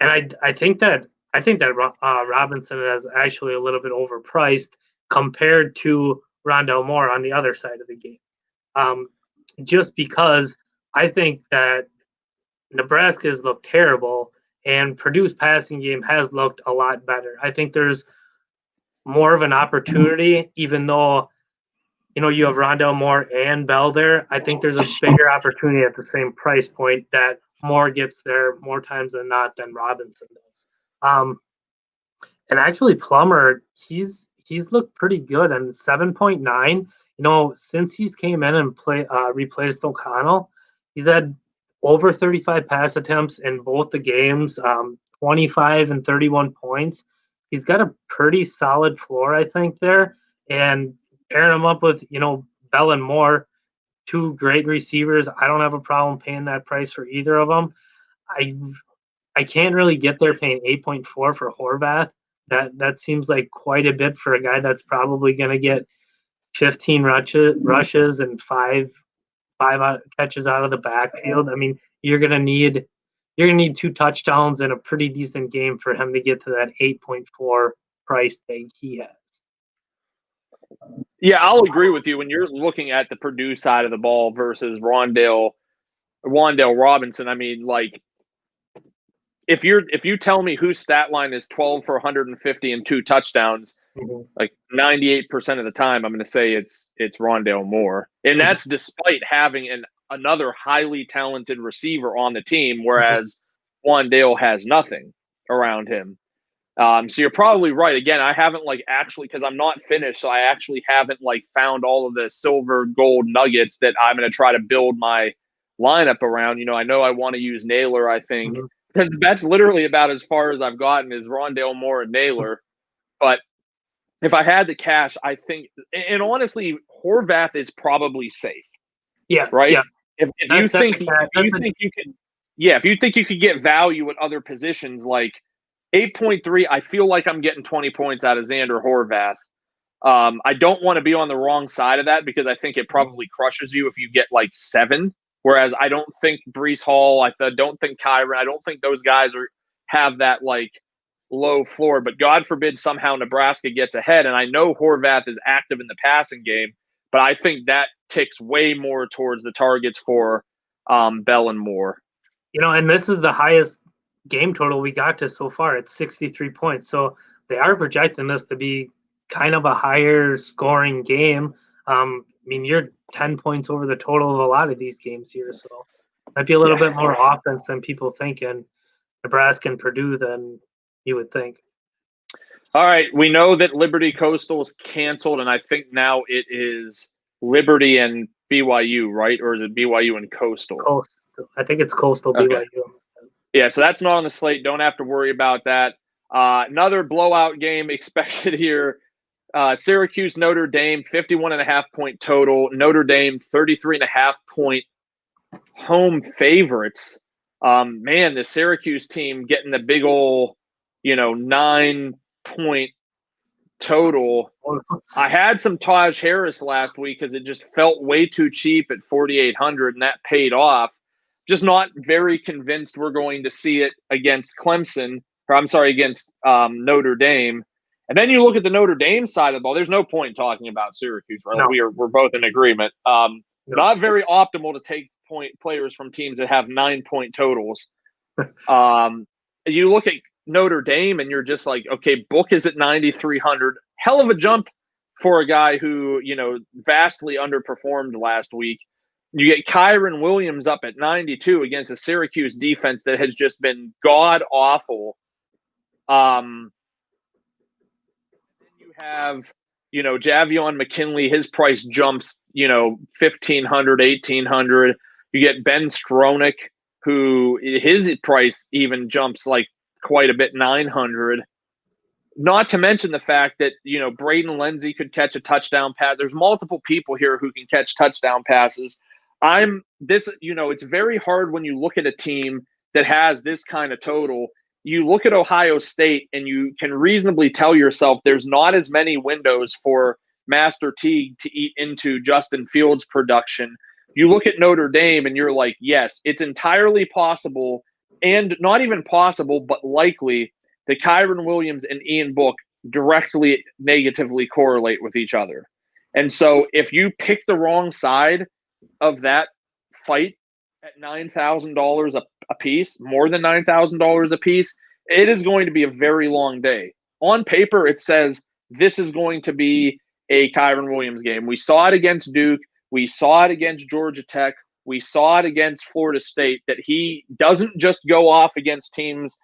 I think that Robinson is actually a little bit overpriced compared to Rondale Moore on the other side of the game. Just because I think that Nebraska has looked terrible and Purdue's passing game has looked a lot better. I think there's more of an opportunity, even though, you know, you have Rondale Moore and Bell there. I think there's a bigger opportunity at the same price point that Moore gets there more times than not than Robinson does. And actually, Plummer, he's looked pretty good. And 7.9, since he's came in and replaced O'Connell, he's had over 35 pass attempts in both the games, 25 and 31 points. He's got a pretty solid floor, I think, there. And pairing him up with, Bell and Moore, two great receivers, I don't have a problem paying that price for either of them. I can't really get there paying 8.4 for Horvath. That seems like quite a bit for a guy that's probably going to get 15 rushes and five catches out of the backfield. I mean, you're gonna need 2 touchdowns and a pretty decent game for him to get to that 8.4 price tag he has. Yeah, I'll agree with you when you're looking at the Purdue side of the ball versus Wan'Dale Robinson. I mean, like, if you tell me whose stat line is 12 for 150 and 2 touchdowns, like 98% of the time, I'm going to say it's Rondale Moore, and that's despite having another highly talented receiver on the team, whereas Wan'Dale has nothing around him. So you're probably right. Again, I haven't actually, because I'm not finished, so I actually haven't found all of the silver gold nuggets that I'm going to try to build my lineup around. I know I want to use Naylor. I think that's literally about as far as I've gotten is Rondale Moore and Naylor. But if I had the cash, I think, and honestly, Horvath is probably safe. Yeah. Right. Yeah. If you think you could get value at other positions, like 8.3, I feel like I'm getting 20 points out of Xander Horvath. I don't want to be on the wrong side of that because I think it probably crushes you if you get 7. Whereas I don't think Breece Hall, I don't think Kyron, I don't think those guys have that low floor. But God forbid somehow Nebraska gets ahead, and I know Horvath is active in the passing game, but I think that ticks way more towards the targets for Bell and Moore. And this is the highest game total we got to so far. It's 63 points. So they are projecting this to be kind of a higher scoring game. I mean, you're 10 points over the total of a lot of these games here. So might be a little bit more offense than people think in Nebraska and Purdue than you would think. All right. We know that Liberty Coastal is canceled, and I think now it is Liberty and BYU, right? Or is it BYU and Coastal? Coastal. I think it's Coastal BYU. Yeah, so that's not on the slate. Don't have to worry about that. Another blowout game expected here. Syracuse, Notre Dame, 51.5 point total. Notre Dame, 33.5 point home favorites. Man, the Syracuse team getting the big ol', 9 point total. I had some Taj Harris last week because it just felt way too cheap at 4,800, and that paid off. Just not very convinced we're going to see it against Clemson, or I'm sorry, against Notre Dame. And then you look at the Notre Dame side of the ball. There's no point talking about Syracuse, right? No. We're both in agreement. Not very optimal to take players from teams that have 9 point totals. You look at Notre Dame and you're just like, okay, book is at 9,300. Hell of a jump for a guy who, vastly underperformed last week. You get Kyron Williams up at 92 against a Syracuse defense that has just been god awful. Then you have, Javion McKinley, his price jumps, 1,500, 1,800. You get Ben Skronik, who his price even jumps quite a bit, 900. Not to mention the fact that, Braden Lenzy could catch a touchdown pass. There's multiple people here who can catch touchdown passes. It's very hard when you look at a team that has this kind of total. You look at Ohio State and you can reasonably tell yourself there's not as many windows for Master Teague to eat into Justin Fields' production. You look at Notre Dame and you're like, yes, it's entirely possible, and not even possible, but likely that Kyron Williams and Ian Book directly negatively correlate with each other. And so if you pick the wrong side of that fight at $9,000 a piece, more than $9,000 a piece, it is going to be a very long day. On paper, it says this is going to be a Kyron Williams game. We saw it against Duke. We saw it against Georgia Tech. We saw it against Florida State, that he doesn't just go off against teams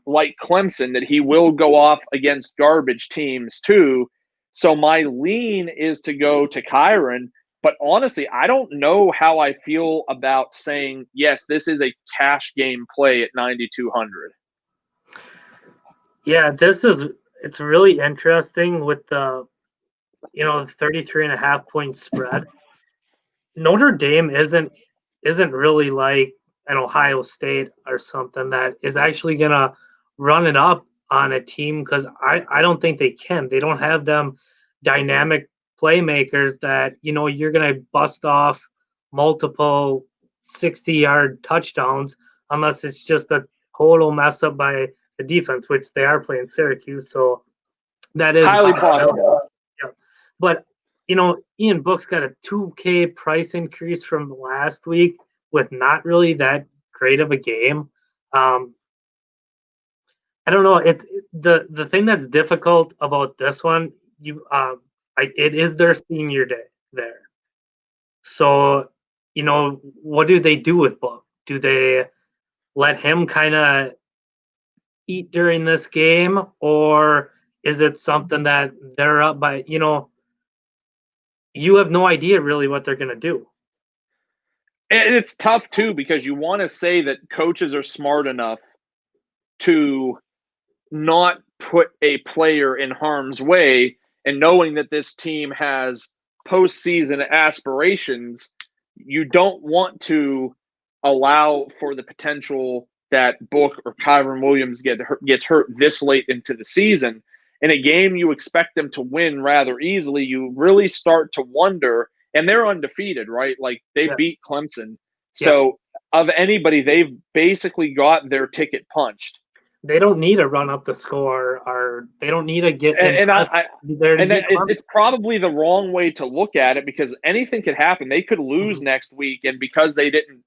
like Clemson, that he will go off against garbage teams too. So my lean is to go to Kyron. But honestly, I don't know how I feel about saying, yes, this is a cash game play at 9,200. Yeah, it's really interesting with the 33.5 point spread. Notre Dame isn't really like an Ohio State or something that is actually gonna run it up on a team, because I don't think they can. They don't have them dynamic playmakers that you're gonna bust off multiple 60-yard touchdowns unless it's just a total mess up by the defense, which they are playing Syracuse, so that is highly possible. Yeah. But Ian Book's got a 2K price increase from last week with not really that great of a game. I don't know. It's the thing that's difficult about this one. It is their senior day there, so what do they do with Book? Do they let him kind of eat during this game, or is it something that they're up by? You have no idea really what they're going to do. And it's tough too, because you want to say that coaches are smart enough to not put a player in harm's way, and knowing that this team has postseason aspirations, you don't want to allow for the potential that Book or Kyron Williams gets hurt this late into the season. In a game you expect them to win rather easily, you really start to wonder, and they're undefeated, right? Like they beat Clemson. So of anybody, they've basically got their ticket punched. They don't need to run up the score, or they don't need to get it's probably the wrong way to look at it, because anything could happen. They could lose next week, and because they didn't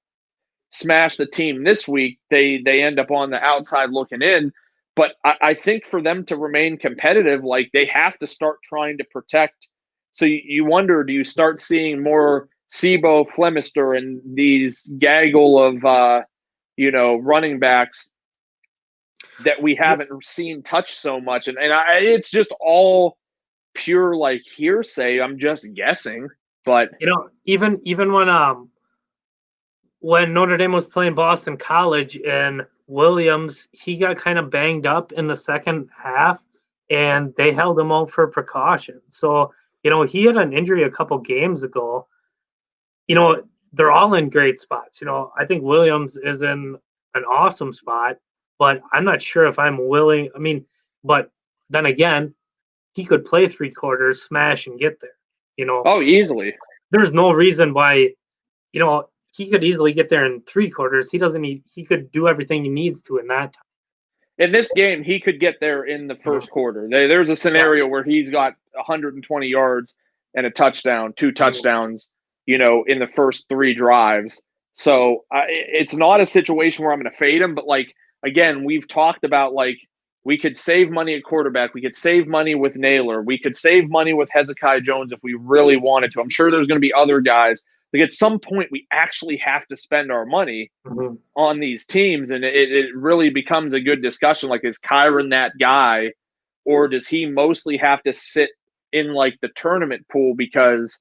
smash the team this week, they end up on the outside looking in. But I think for them to remain competitive, like they have to start trying to protect. So you wonder, do you start seeing more Sebo, Flemister, and these gaggle of running backs that we haven't seen touch so much? And it's just all pure like hearsay. I'm just guessing, but even when Notre Dame was playing Boston College and Williams, he got kind of banged up in the second half, and they held him out for precaution. So he had an injury a couple games ago. They're all in great spots. I think Williams is in an awesome spot, but I'm not sure if I'm willing. I mean, but then again, he could play 3 quarters, smash, and get there. Oh, easily. There's no reason why. He could easily get there in 3 quarters. He could do everything he needs to in that time. In this game, he could get there in the first quarter. There's a scenario where he's got 120 yards and a touchdown, 2 touchdowns, in the first 3 drives. So it's not a situation where I'm going to fade him. But, like, again, we've talked about, like, we could save money at quarterback. We could save money with Naylor. We could save money with Hezekiah Jones if we really wanted to. I'm sure there's going to be other guys. Like, at some point, we actually have to spend our money on these teams, and it really becomes a good discussion. Like, is Kyron that guy, or does he mostly have to sit in, like, the tournament pool because,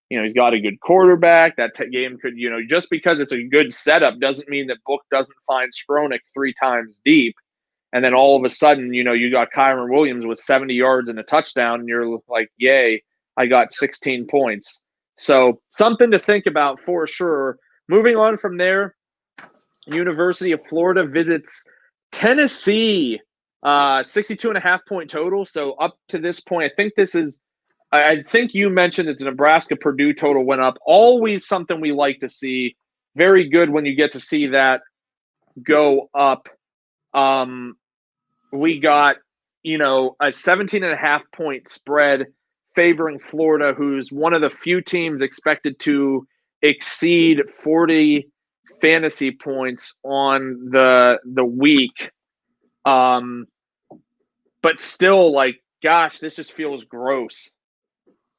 he's got a good quarterback? That game could, just because it's a good setup doesn't mean that Book doesn't find Skronik 3 times deep, and then all of a sudden, you got Kyron Williams with 70 yards and a touchdown, and you're like, yay, I got 16 points. So something to think about for sure. Moving on from there, University of Florida visits Tennessee, 62.5 point total. So up to this point, I think you mentioned that the Nebraska-Purdue total went up. Always something we like to see. Very good when you get to see that go up. We got, a 17.5 point spread favoring Florida, who's one of the few teams expected to exceed 40 fantasy points on the week. But still, like, gosh, this just feels gross.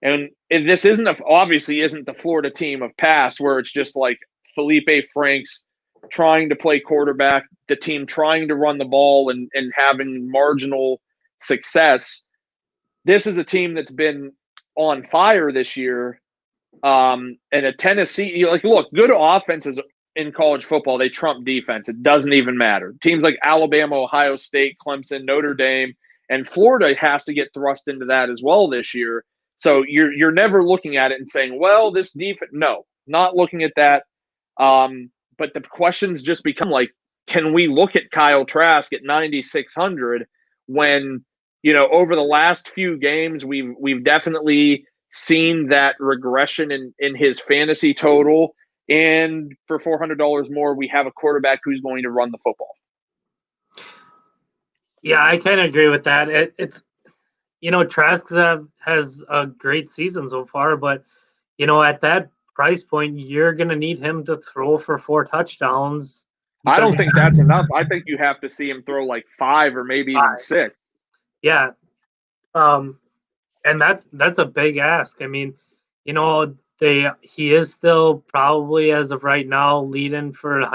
And this obviously isn't the Florida team of past, where it's just like Felipe Franks trying to play quarterback, the team trying to run the ball and having marginal success. This is a team that's been on fire this year. And a Tennessee, like, look, good offenses in college football, they trump defense. It doesn't even matter. Teams like Alabama, Ohio State, Clemson, Notre Dame, and Florida has to get thrust into that as well this year. So you're never looking at it and saying, well, this defense. No, not looking at that. But the questions just become like, can we look at Kyle Trask at 9,600 when, over the last few games, we've definitely seen that regression in his fantasy total. And for $400 more, we have a quarterback who's going to run the football. Yeah, I kind of agree with that. It's Trask has a great season so far, but at that price point, you're going to need him to throw for 4 touchdowns. I don't think that's enough. I think you have to see him throw like 5 or maybe even 6. Yeah. And that's a big ask. I mean, he is still probably, as of right now, leading for the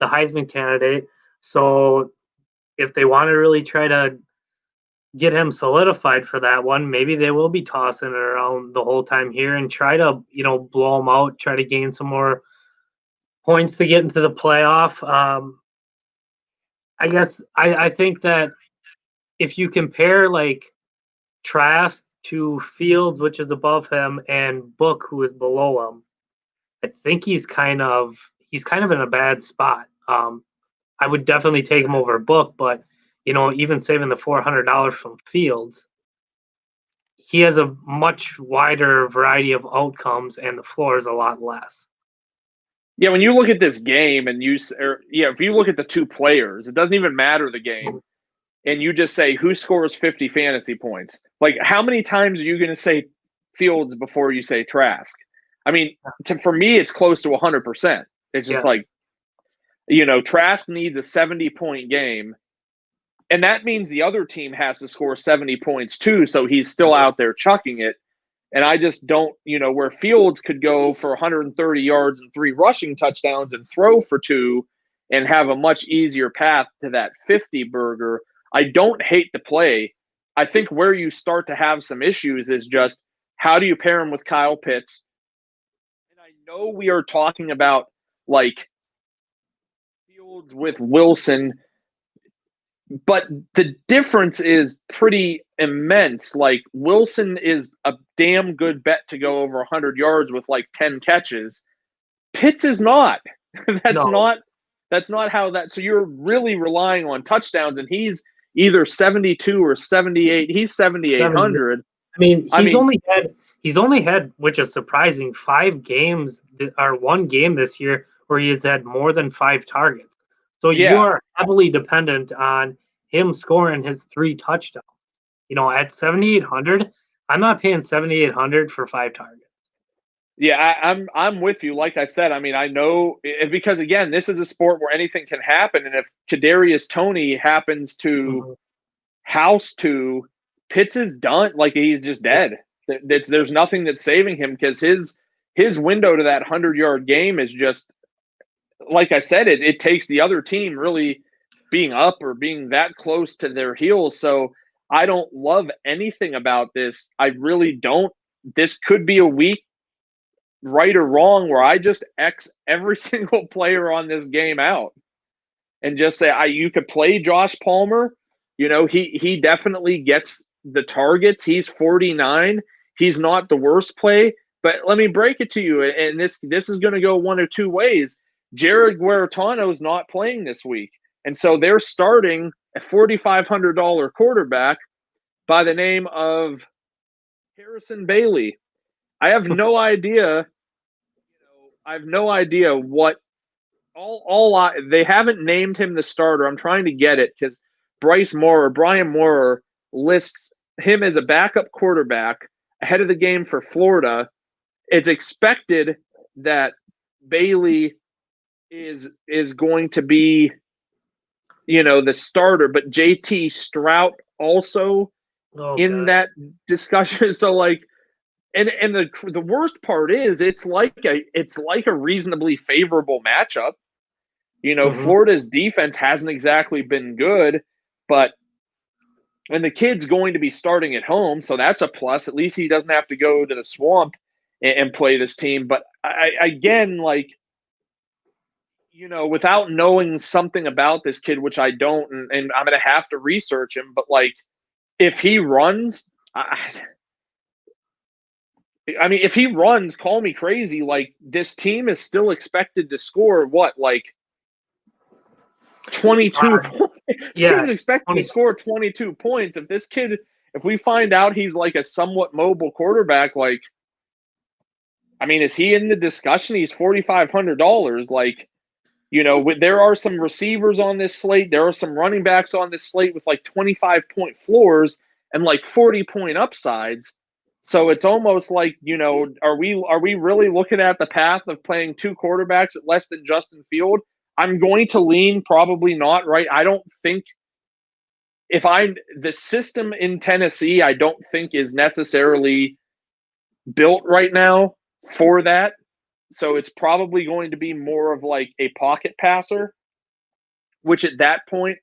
Heisman candidate. So if they want to really try to get him solidified for that one, maybe they will be tossing it around the whole time here and try to, blow him out, try to gain some more points to get into the playoff. I guess I think that if you compare like Trask to Fields, which is above him, and Book, who is below him, I think he's kind of in a bad spot. I would definitely take him over Book, but even saving the $400 from Fields, he has a much wider variety of outcomes, and the floor is a lot less. Yeah, when you look at this game and if you look at the 2 players, it doesn't even matter the game. And you just say, who scores 50 fantasy points? Like, how many times are you going to say Fields before you say Trask? I mean, for me, it's close to 100%. It's just like, Trask needs a 70-point game. And that means the other team has to score 70 points too. So he's still out there chucking it. And I just don't, where Fields could go for 130 yards and 3 rushing touchdowns and throw for 2 and have a much easier path to that 50 burger. I don't hate the play. I think where you start to have some issues is just how do you pair him with Kyle Pitts? And I know we are talking about like Fields with Wilson, but the difference is pretty immense. Like Wilson is a damn good bet to go over 100 yards with like 10 catches. Pitts is not. That's not how that. So you're really relying on touchdowns, and he's either 72 or 78. He's 7,800. He's only had, which is surprising, 5 games or 1 game this year where he has had more than 5 targets. So you are heavily dependent on him scoring his 3 touchdowns. At 7,800, I'm not paying 7,800 for 5 targets. Yeah, I'm with you. Like I said, I mean, I know because again, this is a sport where anything can happen, and if Kadarius Toney happens to house to Pitts is done. Like he's just dead. There's nothing that's saving him because his window to that 100-yard game is just like I said. It takes the other team really being up or being that close to their heels. So I don't love anything about this. I really don't. This could be a week, right or wrong, where I just X every single player on this game out and just say, you could play Josh Palmer. He definitely gets the targets. He's 49. He's not the worst play, but let me break it to you. And this is going to go one or two ways. Jared Guarantano is not playing this week. And so they're starting a $4,500 quarterback by the name of Harrison Bailey. I have no idea. I have no idea what they haven't named him the starter. I'm trying to get it because Brian Moorer lists him as a backup quarterback ahead of the game for Florida. It's expected that Bailey is going to be, the starter, but JT Strout also in that discussion. So like, and the worst part is it's like a reasonably favorable matchup. Florida's defense hasn't exactly been good, and the kid's going to be starting at home, so that's a plus. At least he doesn't have to go to the swamp and play this team. But again, without knowing something about this kid, which I don't, and I'm going to have to research him, but if he runs, if he runs, call me crazy. This team is still expected to score 22 points. This team is expected to score 22 points. If we find out he's a somewhat mobile quarterback, is he in the discussion? He's $4,500. There are some receivers on this slate. There are some running backs on this slate with 25-point floors and 40-point upsides. So it's almost are we really looking at the path of playing two quarterbacks at less than Justin Field? I'm going to lean probably not, right? I don't think the system in Tennessee, I don't think is necessarily built right now for that. So it's probably going to be more of a pocket passer, which at that point,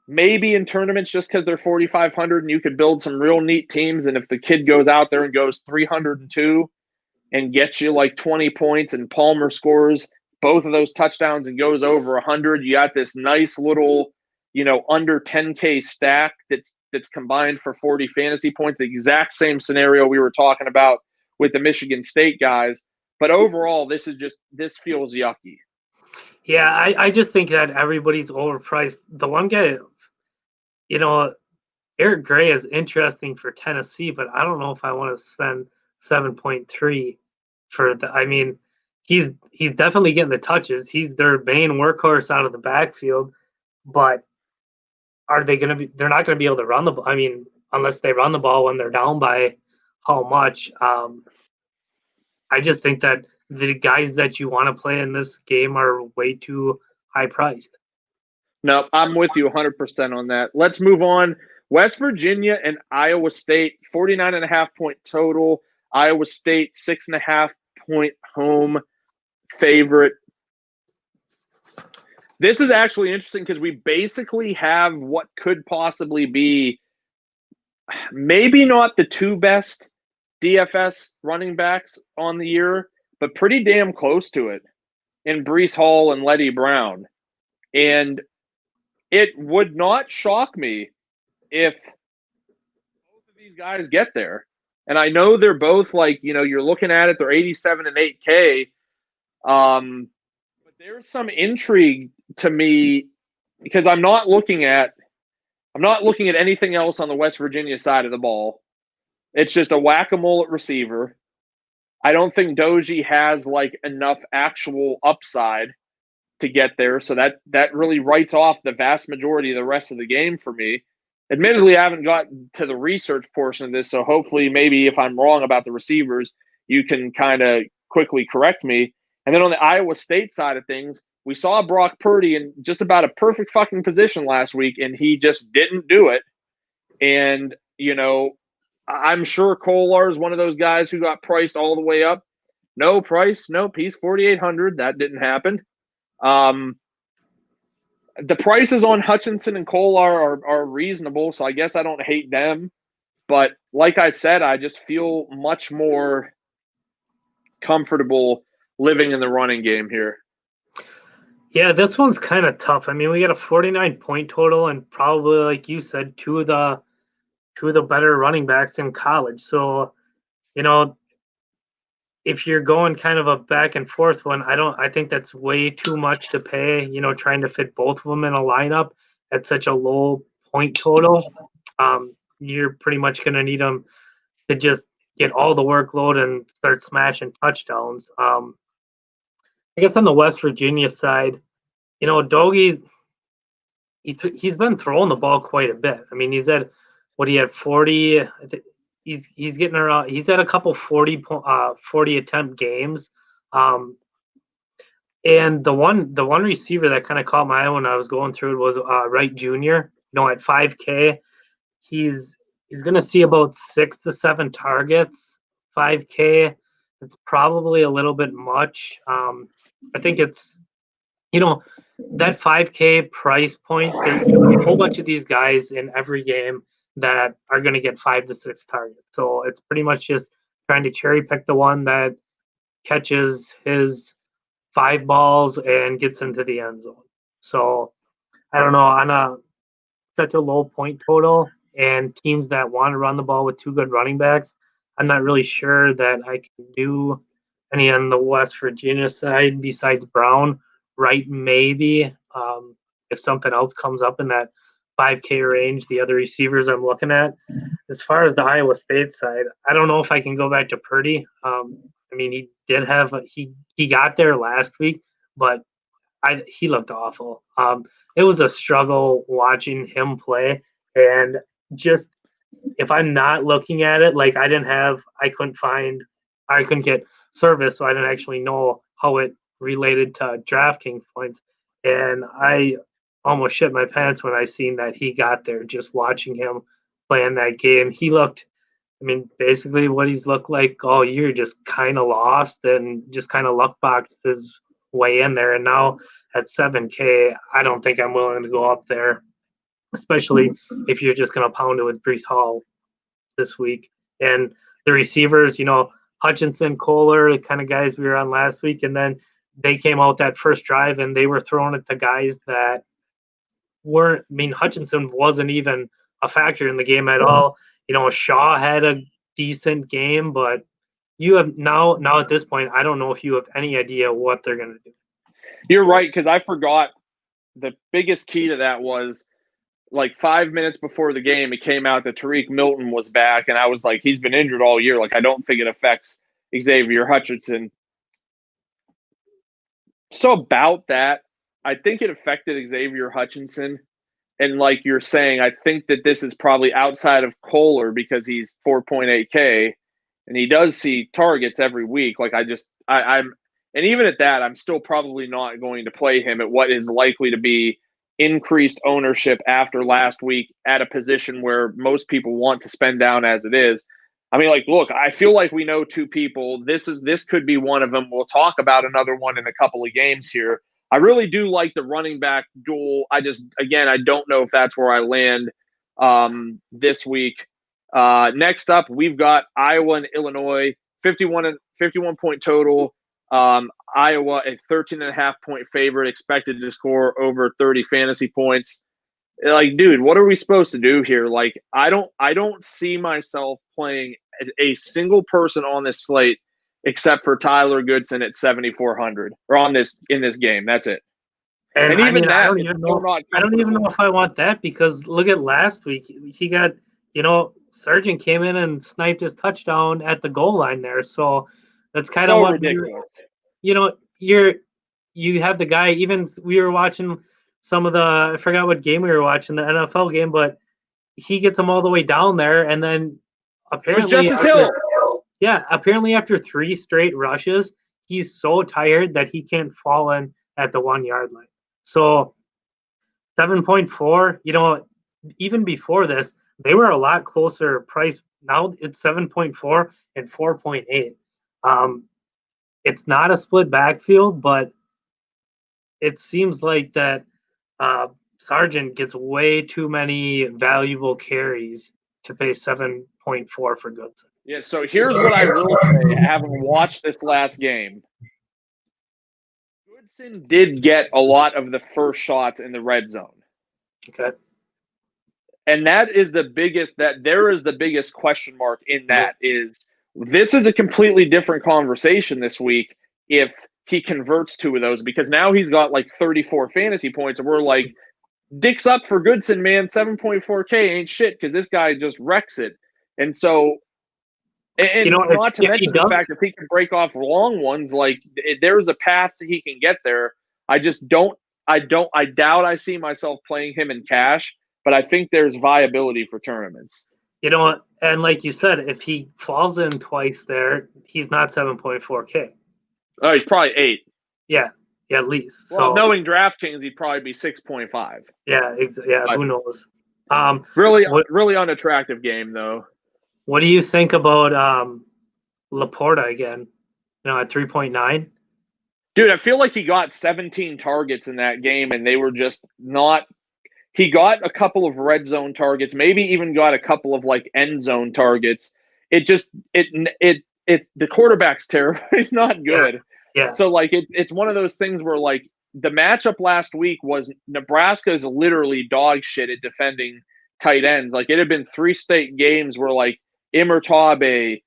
maybe in tournaments, just because they're 4,500 and you could build some real neat teams. And if the kid goes out there and goes 302 and gets you 20 points and Palmer scores both of those touchdowns and goes over 100, you got this nice little, under 10K stack that's combined for 40 fantasy points. The exact same scenario we were talking about with the Michigan State guys. But overall, this feels yucky. Yeah, I just think that everybody's overpriced. The one guy, Eric Gray is interesting for Tennessee, but I don't know if I want to spend 7.3 for the. He's definitely getting the touches. He's their main workhorse out of the backfield, but are they going to be? They're not going to be able to run the ball. Unless they run the ball when they're down by how much. I just think that the guys that you want to play in this game are way too high priced. No, I'm with you 100% on that. Let's move on. West Virginia and Iowa State, 49.5-point total. Iowa State, 6.5-point home favorite. This is actually interesting because we basically have what could possibly be maybe not the two best DFS running backs on the year, but pretty damn close to it in Breece Hall and Letty Brown. And it would not shock me if both of these guys get there. And I know they're both you're looking at it, they're 87 and 8K. But there's some intrigue to me because I'm not looking at anything else on the West Virginia side of the ball. It's just a whack-a-mole at receiver. I don't think Doji has enough actual upside to get there. So that really writes off the vast majority of the rest of the game for me. Admittedly, I haven't gotten to the research portion of this, so hopefully maybe if I'm wrong about the receivers, you can kind of quickly correct me. And then on the Iowa State side of things, we saw Brock Purdy in just about a perfect fucking position last week, and he just didn't do it. And, I'm sure Kolar is one of those guys who got priced all the way up. No price. Nope. He's 4,800. That didn't happen. The prices on Hutchinson and Kolar are reasonable, so I guess I don't hate them. But like I said, I just feel much more comfortable living in the running game here. Yeah, this one's kind of tough. We got a 49-point total and probably, like you said, two of the better running backs in college. So, if you're going kind of a back and forth one, I think that's way too much to pay, trying to fit both of them in a lineup at such a low point total. You're pretty much going to need them to just get all the workload and start smashing touchdowns. I guess on the West Virginia side, Dogie, he's been throwing the ball quite a bit. He's at he had 40. I think he's getting around. He's at a couple 40 attempt games. And the one receiver that kind of caught my eye when I was going through it was Wright Jr. At 5K, he's going to see about 6 to 7 targets. 5K, it's probably a little bit much. I think it's that 5K price point, there's a whole bunch of these guys in every game that are going to get 5 to 6 targets. So it's pretty much just trying to cherry pick the one that catches his 5 balls and gets into the end zone. So I don't know, on such a low point total and teams that want to run the ball with 2 good running backs, I'm not really sure that I can do any on the West Virginia side besides Brown. Right, maybe. If something else comes up in that 5K range, the other receivers I'm looking at. As far as the Iowa State side, I don't know if I can go back to Purdy. I mean, he did have he got there last week, but he looked awful. It was a struggle watching him play, and just if I'm not looking at it, like I couldn't get service, so I didn't actually know how it related to DraftKings points, and I almost shit my pants when I seen that he got there. Just watching him play in that game, he looked. I mean, basically what he's looked like all year, just kind of lost and just kind of luck boxed his way in there. And now at 7K, I don't think I'm willing to go up there, especially if you're just going to pound it with Brees Hall this week. And the receivers, Hutchinson, Kohler, the kind of guys we were on last week, and then they came out that first drive and they were throwing it to guys that weren't. I mean, Hutchinson wasn't even a factor in the game at all. Shaw had a decent game, but you have now at this point, I don't know if you have any idea what they're going to do. You're right, because I forgot the biggest key to that was like 5 minutes before the game, it came out that Tariq Milton was back, and I was like, he's been injured all year. Like, I don't think it affects Xavier Hutchinson. So about that, I think it affected Xavier Hutchinson. And like you're saying, I think that this is probably outside of Kohler because he's 4.8K and he does see targets every week. Like I'm and even at that, I'm still probably not going to play him at what is likely to be increased ownership after last week at a position where most people want to spend down as it is. I mean, like, look, I feel like we know 2 people. This could be one of them. We'll talk about another one in a couple of games here. I really do like the running back duel. I don't know if that's where I land this week. Next up, we've got Iowa and Illinois, 51 point total. Iowa, a 13.5 point favorite, expected to score over 30 fantasy points. Like, dude, what are we supposed to do here? Like, I don't see myself playing a single person on this slate except for Tyler Goodson at 7,400 or in this game. That's it. And even that, I don't even know if I want that, because look at last week. He got, Sargent came in and sniped his touchdown at the goal line there. So that's kind of what ridiculous. You have the guy. Even we were watching some of I forgot what game we were watching, the NFL game, but he gets them all the way down there, and then apparently apparently after 3 straight rushes, he's so tired that he can't fall in at the 1 yard line. So 7.4, even before this, they were a lot closer price. Now it's 7.4 and 4.8. It's not a split backfield, but it seems like that Sargent gets way too many valuable carries to pay 7.4 for Goodson. Yeah, so here's what I will say, having watched this last game. Goodson did get a lot of the first shots in the red zone. Okay. And there is the biggest question mark in that is this is a completely different conversation this week if he converts 2 of those, because now he's got like 34 fantasy points and we're like, dicks up for Goodson, man. 7.4K ain't shit because this guy just wrecks it. And so, not to mention the fact that he can break off long ones, like there's a path that he can get there. I doubt I see myself playing him in cash, but I think there's viability for tournaments. And like you said, if he falls in twice there, he's not 7.4K. Oh, he's probably 8. Yeah, at least. Well, so knowing DraftKings, he'd probably be 6.5. Yeah, who knows? Really unattractive game though. What do you think about Laporta again? At 3.9? Dude, I feel like he got 17 targets in that game, and they were just not. He got a couple of red zone targets, maybe even got a couple of like end zone targets. It just the quarterback's terrible. He's not good. Yeah. So like it's one of those things where like the matchup last week was Nebraska is literally dog shit at defending tight ends. Like it had been 3 state games where like Imertabe,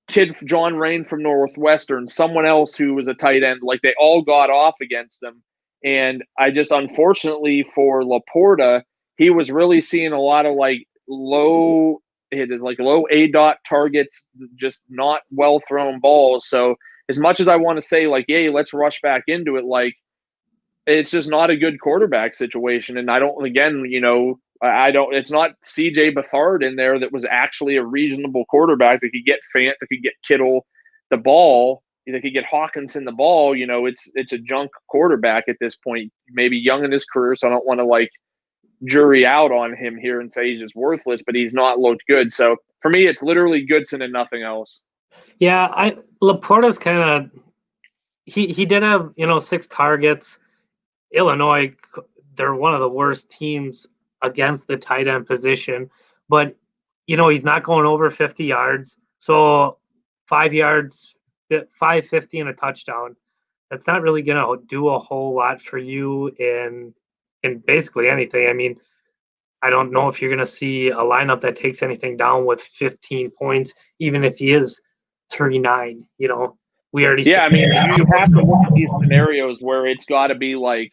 kid John Rain from Northwestern, someone else who was a tight end, like they all got off against them. And I just, unfortunately for Laporta, he was really seeing a lot of like low A dot targets, just not well thrown balls. So as much as I want to say like, yay, let's rush back into it, like it's just not a good quarterback situation. And I don't, again, it's not CJ Beathard in there that was actually a reasonable quarterback that could get Fant, that could get Kittle the ball, that could get Hawkinson the ball. It's a junk quarterback at this point, maybe young in his career. So I don't want to like jury out on him here and say he's just worthless, but he's not looked good. So for me, it's literally Goodson and nothing else. Yeah, Laporta's kind of he did have 6 targets. Illinois, they're one of the worst teams against the tight end position, but he's not going over 50 yards. So 5 yards, 550 and a touchdown. That's not really going to do a whole lot for you in basically anything. I mean, I don't know if you're going to see a lineup that takes anything down with 15 points, even if he is 3-9. We already. Yeah, I mean, you have to look at these scenarios where it's got to be like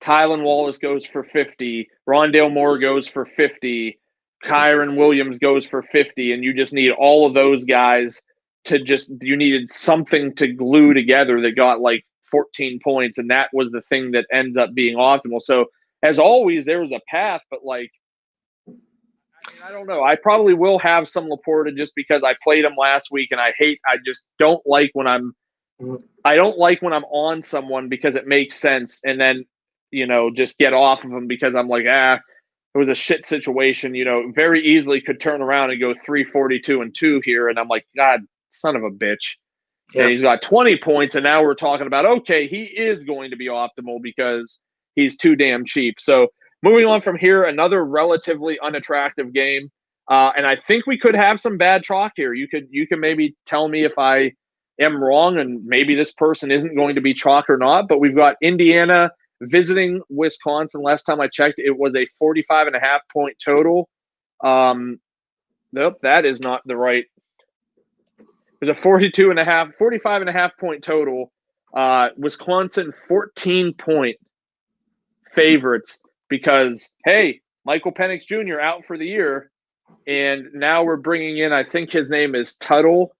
Tylan Wallace goes for 50, Rondale Moore goes for 50, Kyron Williams goes for 50, and you just need all of those guys you needed something to glue together that got like 14 points, and that was the thing that ends up being optimal. So, as always, there was a path, but like, I don't know. I probably will have some Laporta just because I played him last week, and I just don't like when I'm on someone because it makes sense, and then just get off of them because I'm like, it was a shit situation. Very easily could turn around and go 342-2 here, and I'm like, God, son of a bitch. Yeah. And he's got 20 points, and now we're talking about, okay, he is going to be optimal because he's too damn cheap. So moving on from here, another relatively unattractive game. And I think we could have some bad chalk here. You can maybe tell me if I am wrong and maybe this person isn't going to be chalk or not, but we've got Indiana visiting Wisconsin. Last time I checked, it was a 45.5 point total. Nope, that is not the right. It was a 45.5 point total. Wisconsin 14-point favorites because, hey, Michael Penix Jr. out for the year. And now we're bringing in, I think his name is Tuttle.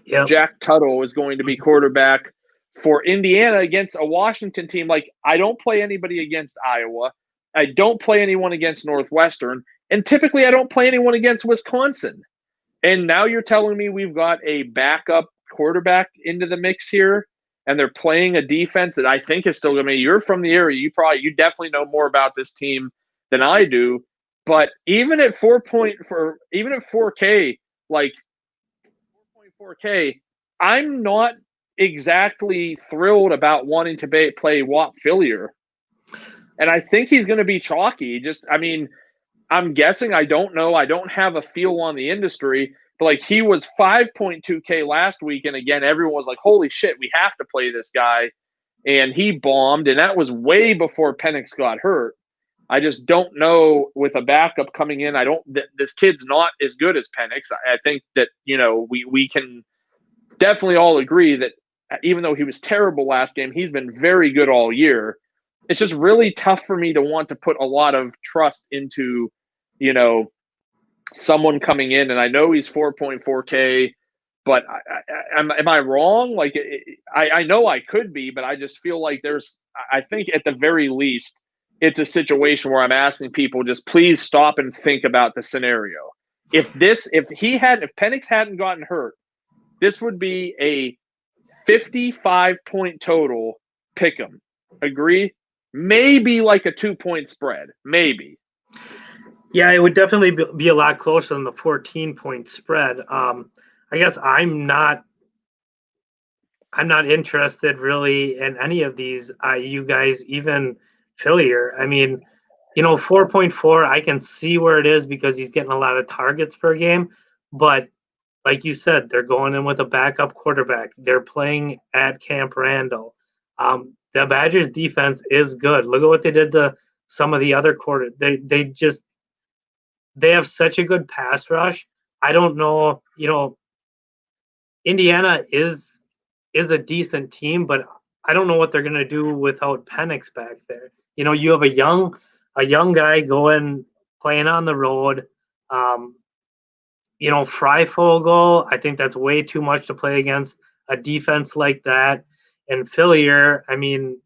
Yep. Jack Tuttle is going to be quarterback for Indiana against a Washington team. Like, I don't play anybody against Iowa. I don't play anyone against Northwestern. And typically I don't play anyone against Wisconsin. And now you're telling me we've got a backup quarterback into the mix here, and they're playing a defense that I think is still going to be. You're from the area. You definitely know more about this team than I do. But even at 4K, like 4.4K, I'm not exactly thrilled about wanting to play Whop Phillier. And I think he's going to be chalky. I'm guessing. I don't know. I don't have a feel on the industry. But like, he was 5.2K last week. And again, everyone was like, holy shit, we have to play this guy. And he bombed. And that was way before Penix got hurt. I just don't know with a backup coming in. This kid's not as good as Penix. I think that, we can definitely all agree that even though he was terrible last game, he's been very good all year. It's just really tough for me to want to put a lot of trust into, someone coming in. And I know he's 4.4K, but am I wrong? Like, I know I could be, but I just feel like I think at the very least, it's a situation where I'm asking people just please stop and think about the scenario. If Penix hadn't gotten hurt, this would be a 55-point total pick'em. Agree? Maybe like a 2-point spread. Maybe. Yeah, it would definitely be a lot closer than the 14-point spread. I guess I'm not I'm not interested really in any of these IU guys, even Fillier. I mean, 4.4, I can see where it is because he's getting a lot of targets per game. But like you said, they're going in with a backup quarterback. They're playing at Camp Randall. The Badgers defense is good. Look at what they did to some of the other quarter. They have such a good pass rush. I don't know, Indiana is a decent team, but I don't know what they're going to do without Penix back there. You have a young guy playing on the road. Freifogel, I think that's way too much to play against a defense like that. And Fillier, I mean,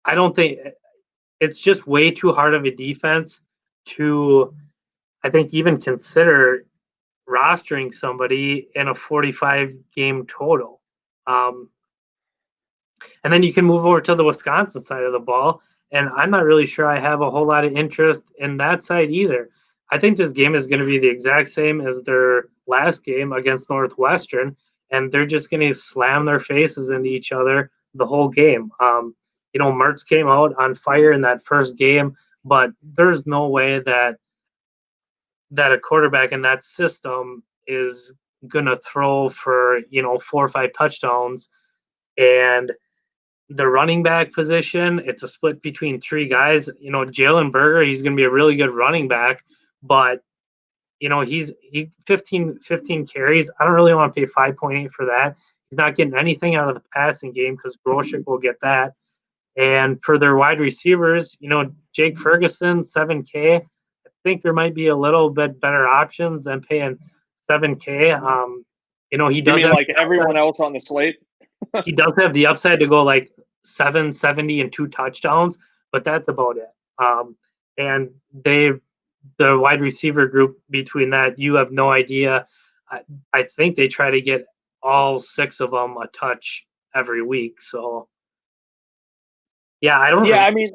I don't think it's just way too hard of a defense to, I think, even consider rostering somebody in a 45 game total. And then you can move over to the Wisconsin side of the ball. And I'm not really sure I have a whole lot of interest in that side either. I think this game is going to be the exact same as their last game against Northwestern, and they're just going to slam their faces into each other the whole game. Mertz came out on fire in that first game, but there's no way that a quarterback in that system is going to throw for 4 or 5 touchdowns. And the running back position, it's a split between 3 guys. Jalen Berger, he's going to be a really good running back, but he's 15 carries. I don't really want to pay 5.8 for that. He's not getting anything out of the passing game because Groshek will get that. And for their wide receivers, Jake Ferguson, 7K. I think there might be a little bit better options than paying 7K. He does like everyone else on the slate. He does have the upside to go like 770 and 2 touchdowns, but that's about it. And the wide receiver group between that, you have no idea. I think they try to get all 6 of them a touch every week. So, yeah, I don't. Yeah, I mean,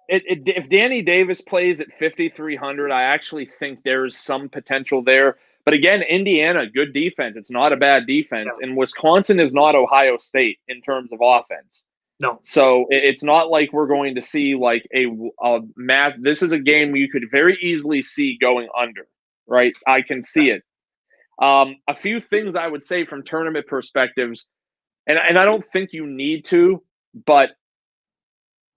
if Danny Davis plays at 5,300, I actually think there's some potential there. But again, Indiana, good defense. It's not a bad defense. Yeah. And Wisconsin is not Ohio State in terms of offense. No. So it's not like we're going to see like a math. This is a game you could very easily see going under, right? I can see it. A few things I would say from tournament perspectives, and I don't think you need to, but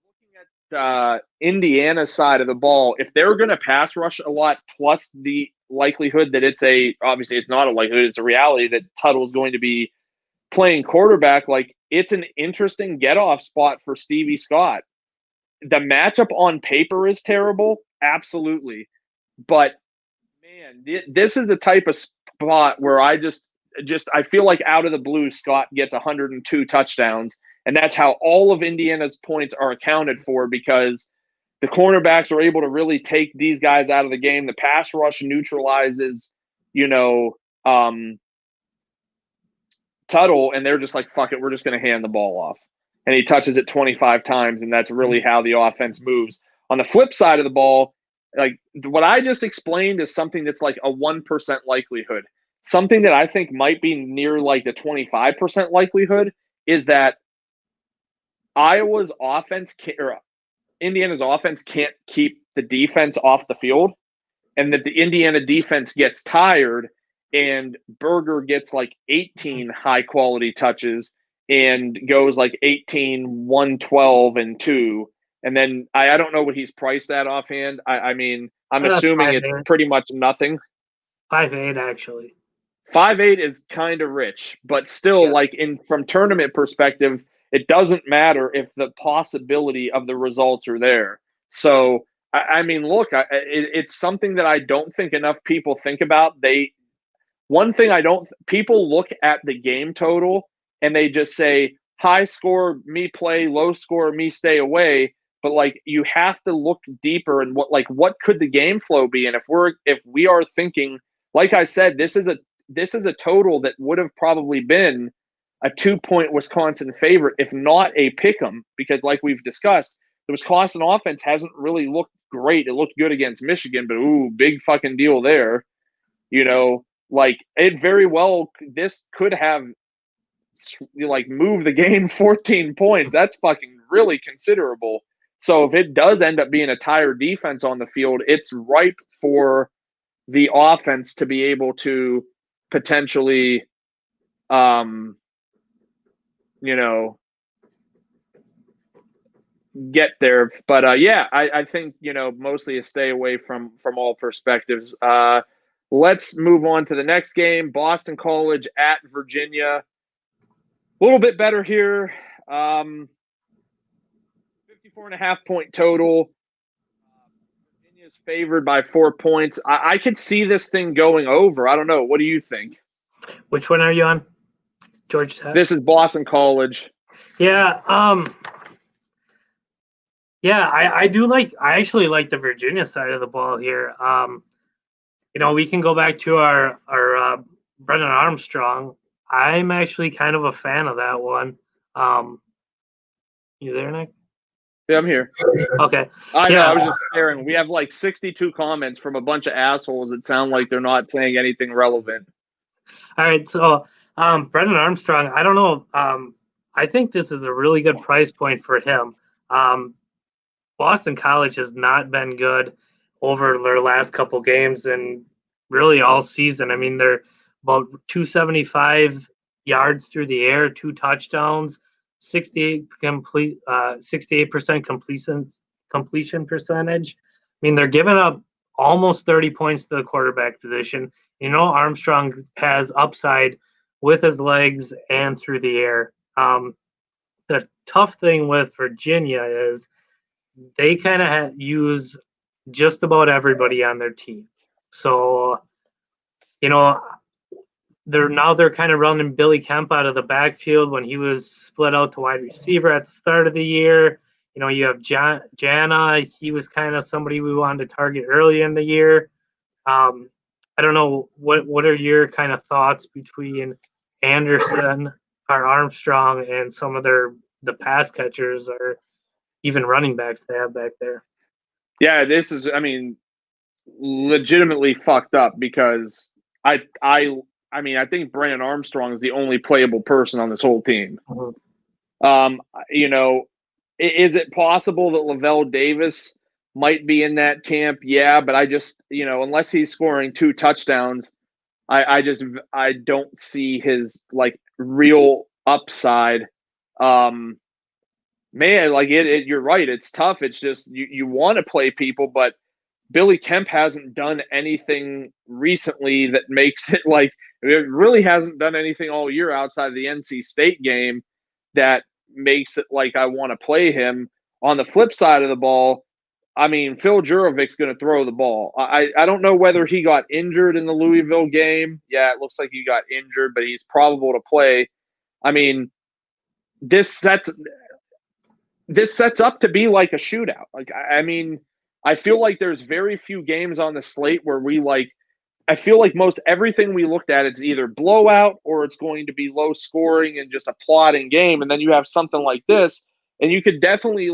looking at Indiana's side of the ball, if they're going to pass rush a lot, plus the likelihood that obviously it's not a likelihood, it's a reality that Tuttle's going to be playing quarterback, like it's an interesting get-off spot for Stevie Scott. The matchup on paper is terrible, absolutely. But, man, this is the type of spot where I feel like out of the blue, Scott gets 102 touchdowns, and that's how all of Indiana's points are accounted for because the cornerbacks are able to really take these guys out of the game. The pass rush neutralizes, Tuttle, and they're just like, fuck it, we're just going to hand the ball off. And he touches it 25 times, and that's really how the offense moves. On the flip side of the ball, like what I just explained is something that's like a 1% likelihood. Something that I think might be near like the 25% likelihood is that Indiana's offense can't keep the defense off the field, and that the Indiana defense gets tired and Berger gets like 18 high quality touches and goes like 18, 112, and 2. And then I don't know what he's priced at offhand. I mean, I'm assuming it's pretty much nothing. 5.8 actually. 5.8 is kind of rich, but still, like from tournament perspective, it doesn't matter if the possibility of the results are there. So, I mean, look, it's something that I don't think enough people think about. People look at the game total and they just say, high score, me play, low score, me stay away. But like, you have to look deeper and what could the game flow be? And if we are thinking, like I said, this is a total that would have probably been a 2-point Wisconsin favorite, if not a pick 'em, because like we've discussed, the Wisconsin offense hasn't really looked great. It looked good against Michigan, but big fucking deal there. Like it very well, this could have like move the game 14 points. That's fucking really considerable. So if it does end up being a tired defense on the field, it's ripe for the offense to be able to potentially, get there. But yeah, I think mostly a stay away from all perspectives. Let's move on to the next game. Boston College at Virginia. A little bit better here. 54.5-point total. Virginia's favored by 4 points. I could see this thing going over. I don't know. What do you think? Which one are you on? Georgia Tech? This is Boston College. Yeah. Yeah, I actually like the Virginia side of the ball here. We can go back to our Brennan Armstrong. I'm actually kind of a fan of that one. You there, Nick? Yeah, I'm here. Okay. I know. I was just staring. We have like 62 comments from a bunch of assholes that sound like they're not saying anything relevant. All right. So, Brennan Armstrong, I don't know. I think this is a really good price point for him. Boston College has not been good over their last couple games and really all season. I mean, they're about 275 yards through the air, 2 touchdowns, 68% completion percentage. I mean, they're giving up almost 30 points to the quarterback position. Armstrong has upside with his legs and through the air. The tough thing with Virginia is they kind of use just about everybody on their team. So, they're kind of running Billy Kemp out of the backfield when he was split out to wide receiver at the start of the year. You have Jana. He was kind of somebody we wanted to target early in the year. I don't know what are your kind of thoughts between Anderson or Armstrong and some of the pass catchers or even running backs they have back there. Yeah, this is, legitimately fucked up because I think Brandon Armstrong is the only playable person on this whole team. Mm-hmm. Is it possible that Lavelle Davis might be in that camp? Yeah, but I just, unless he's scoring 2 touchdowns, I don't see his like real upside. Man, like you're right. It's tough. It's just you want to play people, but Billy Kemp hasn't done anything recently that makes it like it really hasn't done anything all year outside of the NC State game that makes it like I want to play him. On the flip side of the ball, Phil Jurovic's going to throw the ball. I don't know whether he got injured in the Louisville game. Yeah, it looks like he got injured, but he's probable to play. This sets up to be like a shootout. I feel like there's very few games on the slate where I feel like most everything we looked at, it's either blowout or it's going to be low scoring and just a plodding game. And then you have something like this, and you could definitely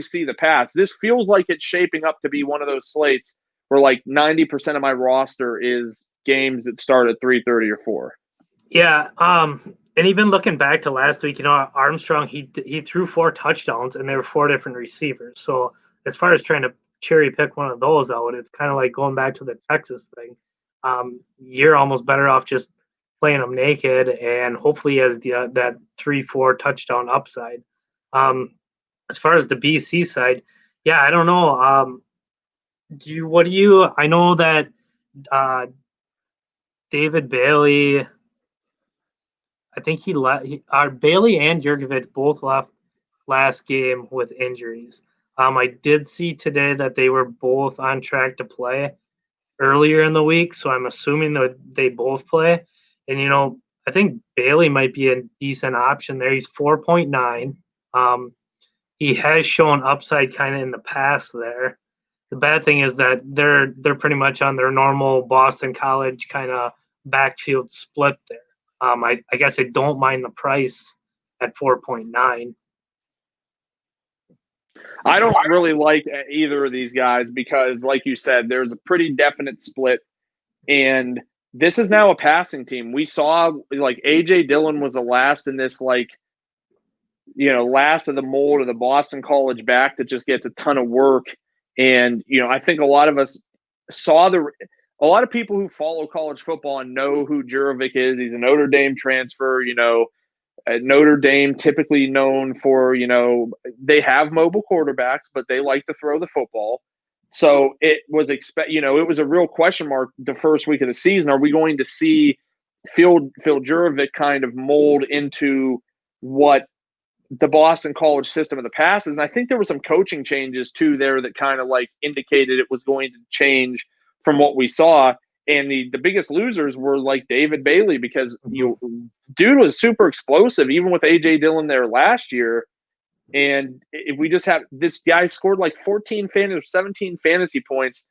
see the paths. This feels like it's shaping up to be one of those slates where like 90% of my roster is games that start at 3:30 or 4. Yeah. And even looking back to last week, Armstrong, he threw 4 touchdowns and there were 4 different receivers. So as far as trying to cherry pick one of those out, it's kind of like going back to the Texas thing. You're almost better off just playing them naked and hopefully has that 3-4 touchdown upside. As far as the BC side, yeah, I don't know. I know that David Bailey, I think Bailey and Jurgovich both left last game with injuries. I did see today that they were both on track to play earlier in the week, so I'm assuming that they both play. And I think Bailey might be a decent option there. He's 4.9. He has shown upside kind of in the past there. The bad thing is that they're pretty much on their normal Boston College kind of backfield split there. I guess I don't mind the price at 4.9. I don't really like either of these guys because, like you said, there's a pretty definite split. And this is now a passing team. We saw like A.J. Dillon was the last in this, like, last of the mold of the Boston College back that just gets a ton of work. And, I think a lot of us saw a lot of people who follow college football and know who Jurovic is. He's a Notre Dame transfer, Notre Dame typically known for, they have mobile quarterbacks, but they like to throw the football. So it was it was a real question mark the first week of the season. Are we going to see Phil Jurovic kind of mold into what the Boston College system of the past is? And I think there were some coaching changes too there that kind of like indicated it was going to change from what we saw. And the biggest losers were like David Bailey, because dude was super explosive even with A.J. Dillon there last year. And if we just have this guy scored like 17 fantasy points,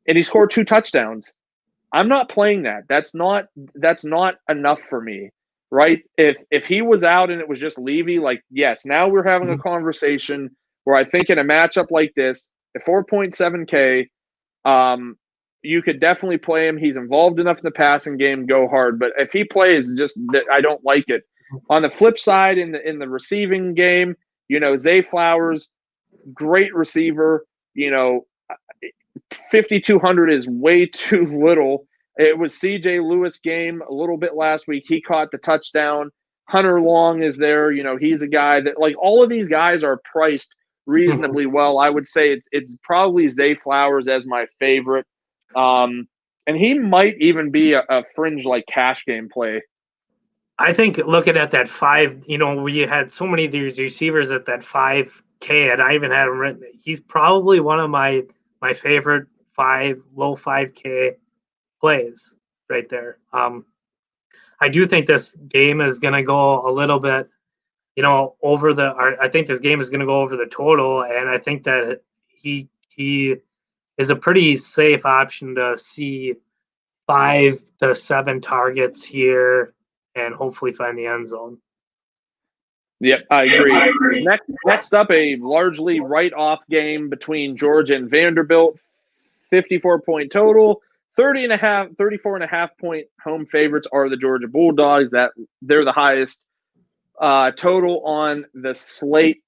and he scored 2 touchdowns. I'm not playing that. That's not enough for me, right? If he was out and it was just Levy, like, yes, now we're having a conversation where I think in a matchup like this, at 4.7K, you could definitely play him. He's involved enough in the passing game, go hard. But if he plays, just I don't like it. On the flip side, in the receiving game, Zay Flowers, great receiver. 5,200 is way too little. It was C.J. Lewis game a little bit last week. He caught the touchdown. Hunter Long is there. He's a guy that, like, all of these guys are priced reasonably well. I would say it's probably Zay Flowers as my favorite. And he might even be a fringe like cash game play. I think looking at that 5, we had so many of these receivers at that 5K, and I even had him written. He's probably one of my favorite low 5K plays right there. I do think this game is going to go a little bit, over I think this game is going to go over the total, and I think that he is a pretty safe option to see 5 to 7 targets here and hopefully find the end zone. Yep, I agree. Next up, a largely write-off game between Georgia and Vanderbilt. 54-point total. 34.5 point home favorites are the Georgia Bulldogs. They're the highest total on the slate.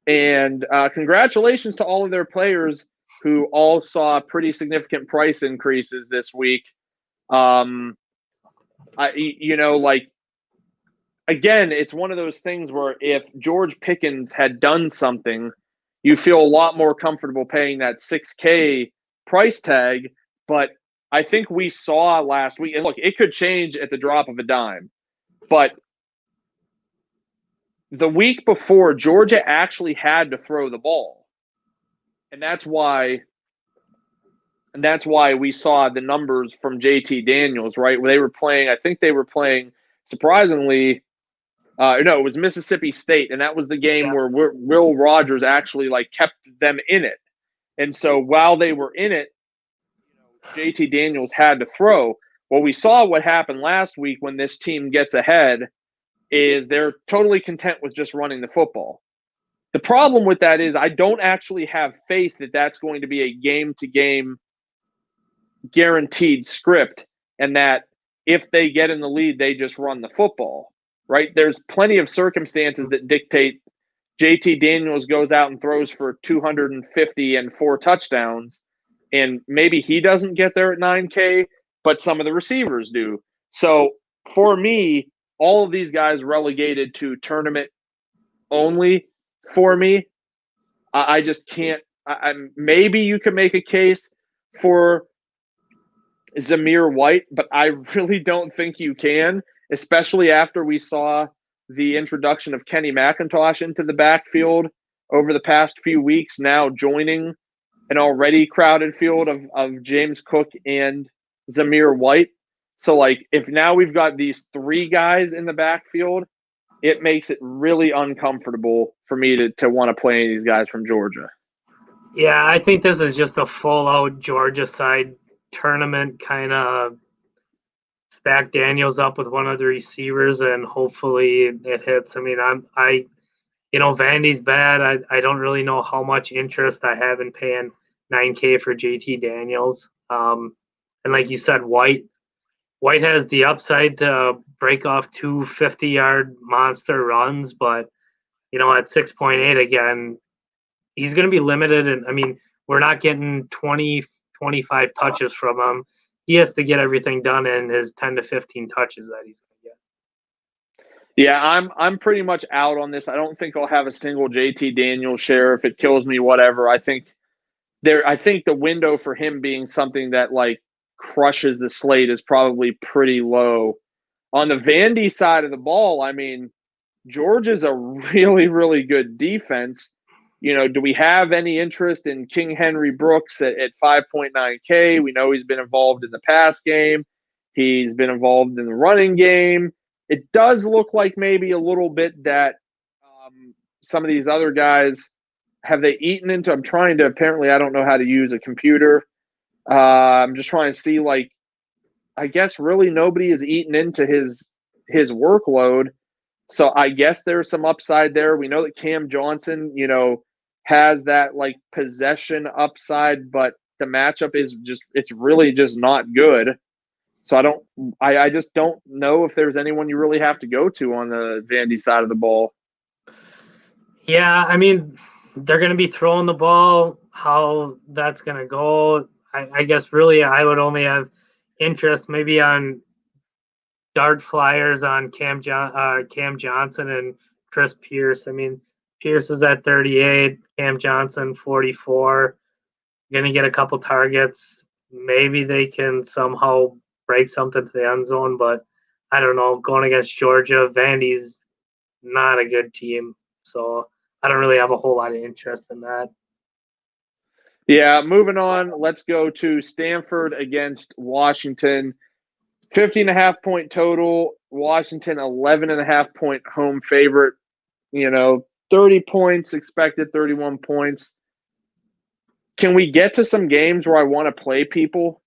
And congratulations to all of their players who all saw pretty significant price increases this week. Again, it's one of those things where if George Pickens had done something, you feel a lot more comfortable paying that $6K price tag. But I think we saw last week, and look, it could change at the drop of a dime, but the week before, Georgia actually had to throw the ball. And that's why we saw the numbers from JT Daniels, right? When I think they were playing, surprisingly, it was Mississippi State, and that was the game where Will Rogers actually kept them in it. And so while they were in it, JT Daniels had to throw. Well, we saw what happened last week when this team gets ahead is they're totally content with just running the football. The problem with that is I don't actually have faith that that's going to be a game-to-game guaranteed script, and that if they get in the lead, they just run the football, right? There's plenty of circumstances that dictate JT Daniels goes out and throws for 250 and 4 touchdowns, and maybe he doesn't get there at 9K, but some of the receivers do. So for me, all of these guys relegated to tournament only for me. I just can't. Maybe you can make a case for Zamir White, but I really don't think you can, especially after we saw the introduction of Kenny McIntosh into the backfield over the past few weeks, now joining an already crowded field of James Cook and Zamir White. So, if now we've got these 3 guys in the backfield, it makes it really uncomfortable for me to want to play any of these guys from Georgia. Yeah, I think this is just a full-out Georgia side tournament, kind of stack Daniels up with one of the receivers and hopefully it hits. I mean, Vandy's bad. I don't really know how much interest I have in paying 9K for JT Daniels. And like you said, White White has the upside to break off 2 50-yard monster runs, but at 6.8 again, he's going to be limited. And I mean, we're not getting 20, 25 touches from him. He has to get everything done in his 10 to 15 touches that he's going to get. Yeah, I'm pretty much out on this. I don't think I'll have a single JT Daniels share. If it kills me, whatever. I think the window for him being something that like crushes the slate is probably pretty low. On the Vandy side of the ball, I mean, Georgia's a really, really good defense. Do we have any interest in King Henry Brooks at 5.9K? We know he's been involved in the pass game. He's been involved in the running game. It does look like maybe a little bit that some of these other guys, have they eaten into – I'm trying to – apparently I don't know how to use a computer. I'm just trying to see, like, I guess really nobody has eaten into his workload. So I guess there's some upside there. We know that Cam Johnson, has that like possession upside, but the matchup is it's really just not good. So I just don't know if there's anyone you really have to go to on the Vandy side of the ball. Yeah, I mean, they're going to be throwing the ball. How that's going to go, I guess really I would only have interest maybe on dart flyers on Cam Johnson and Chris Pierce. I mean, Pierce is at 38, Cam Johnson 44. Going to get a couple targets. Maybe they can somehow break something to the end zone, but I don't know. Going against Georgia, Vandy's not a good team, so I don't really have a whole lot of interest in that. Yeah, moving on. Let's go to Stanford against Washington. 50.5 point total. Washington 11.5 point home favorite. 30 points expected, 31 points. Can we get to some games where I want to play people?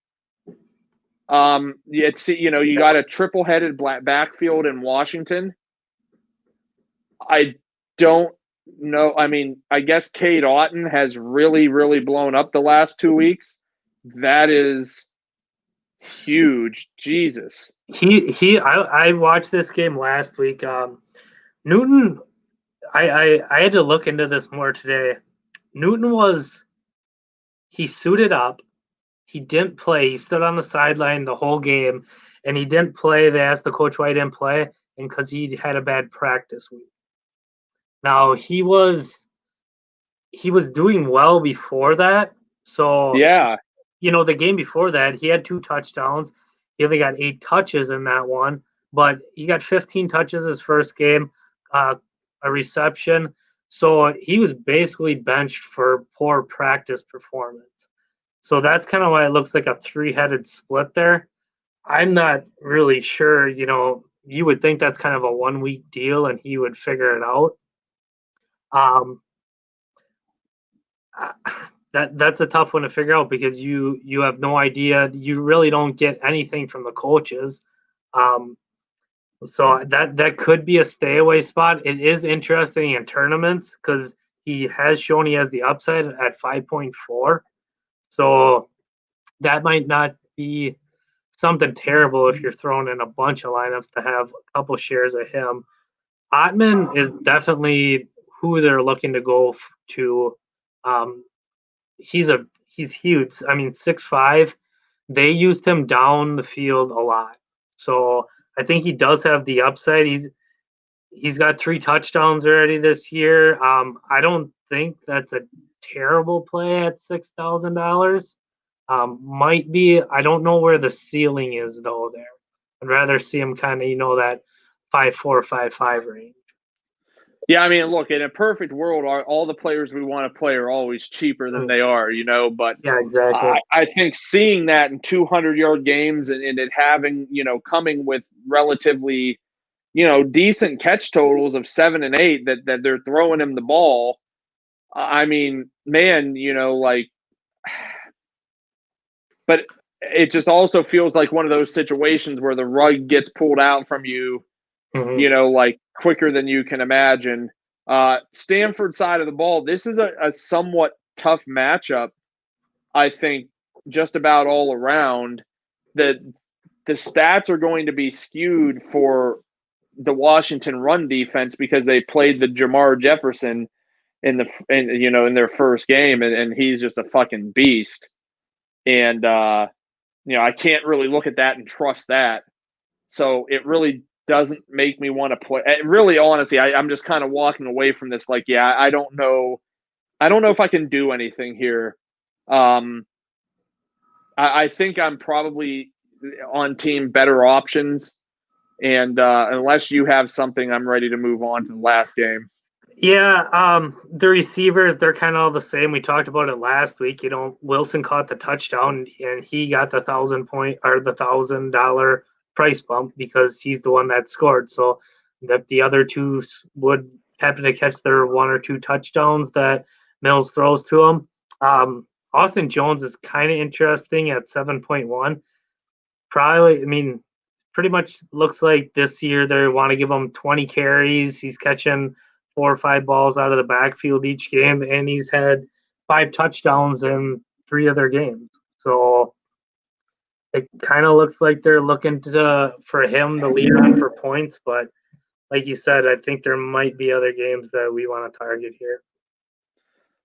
You got a triple-headed backfield in Washington. I don't know. I mean, I guess Cade Otton has really, really blown up the last 2 weeks. That is huge. Jesus. I watched this game last week. Newton, I had to look into this more today. Newton he suited up. He didn't play. He stood on the sideline the whole game, and he didn't play. They asked the coach why he didn't play, and because he had a bad practice week. Now he was doing well before that. So yeah, the game before that, he had 2 touchdowns. He only got 8 touches in that one, but he got 15 touches his first game, a reception. So he was basically benched for poor practice performance. So that's kind of why it looks like a 3-headed split there. I'm not really sure, you would think that's kind of a 1-week deal and he would figure it out. That's a tough one to figure out because you have no idea. You really don't get anything from the coaches. So that could be a stay away spot. It is interesting in tournaments because he has shown he has the upside at 5.4. So that might not be something terrible if you're throwing in a bunch of lineups to have a couple shares of him. Ottman is definitely who they're looking to go to. He's huge. I mean, 6'5". They used him down the field a lot. So I think he does have the upside. He's got 3 touchdowns already this year. I don't think that's a terrible play at $6,000. Might be. I don't know where the ceiling is though. There, I'd rather see him kind of that 5.4, 5.5 range. Yeah, I mean, look, in a perfect world, all the players we want to play are always cheaper than they are, But yeah, exactly. I think seeing that in 200-yard games and it having, coming with relatively, decent catch totals of 7 and 8 that they're throwing him the ball. I mean, man, but it just also feels like one of those situations where the rug gets pulled out from you, like quicker than you can imagine. Stanford side of the ball, this is a somewhat tough matchup, I think, just about all around. The the stats are going to be skewed for the Washington run defense because they played the Jamar Jefferson in their first game, and he's just a fucking beast. And I can't really look at that and trust that. So it really doesn't make me want to play. Really, honestly, I'm just kind of walking away from this like, yeah, I don't know. I don't know if I can do anything here. I think I'm probably on team better options. And unless you have something, I'm ready to move on to the last game. Yeah, the receivers, they're kind of all the same. We talked about it last week. Wilson caught the touchdown and he got the $1,000 price bump because he's the one that scored. So that the other two would happen to catch their one or two touchdowns that Mills throws to them. Austin Jones is kind of interesting at 7.1. Probably, I mean, pretty much looks like this year they want to give him 20 carries. He's catching 4 or 5 balls out of the backfield each game, and he's had 5 touchdowns in 3 of their games. So it kind of looks like they're looking for him to lead on for points. But like you said, I think there might be other games that we want to target here.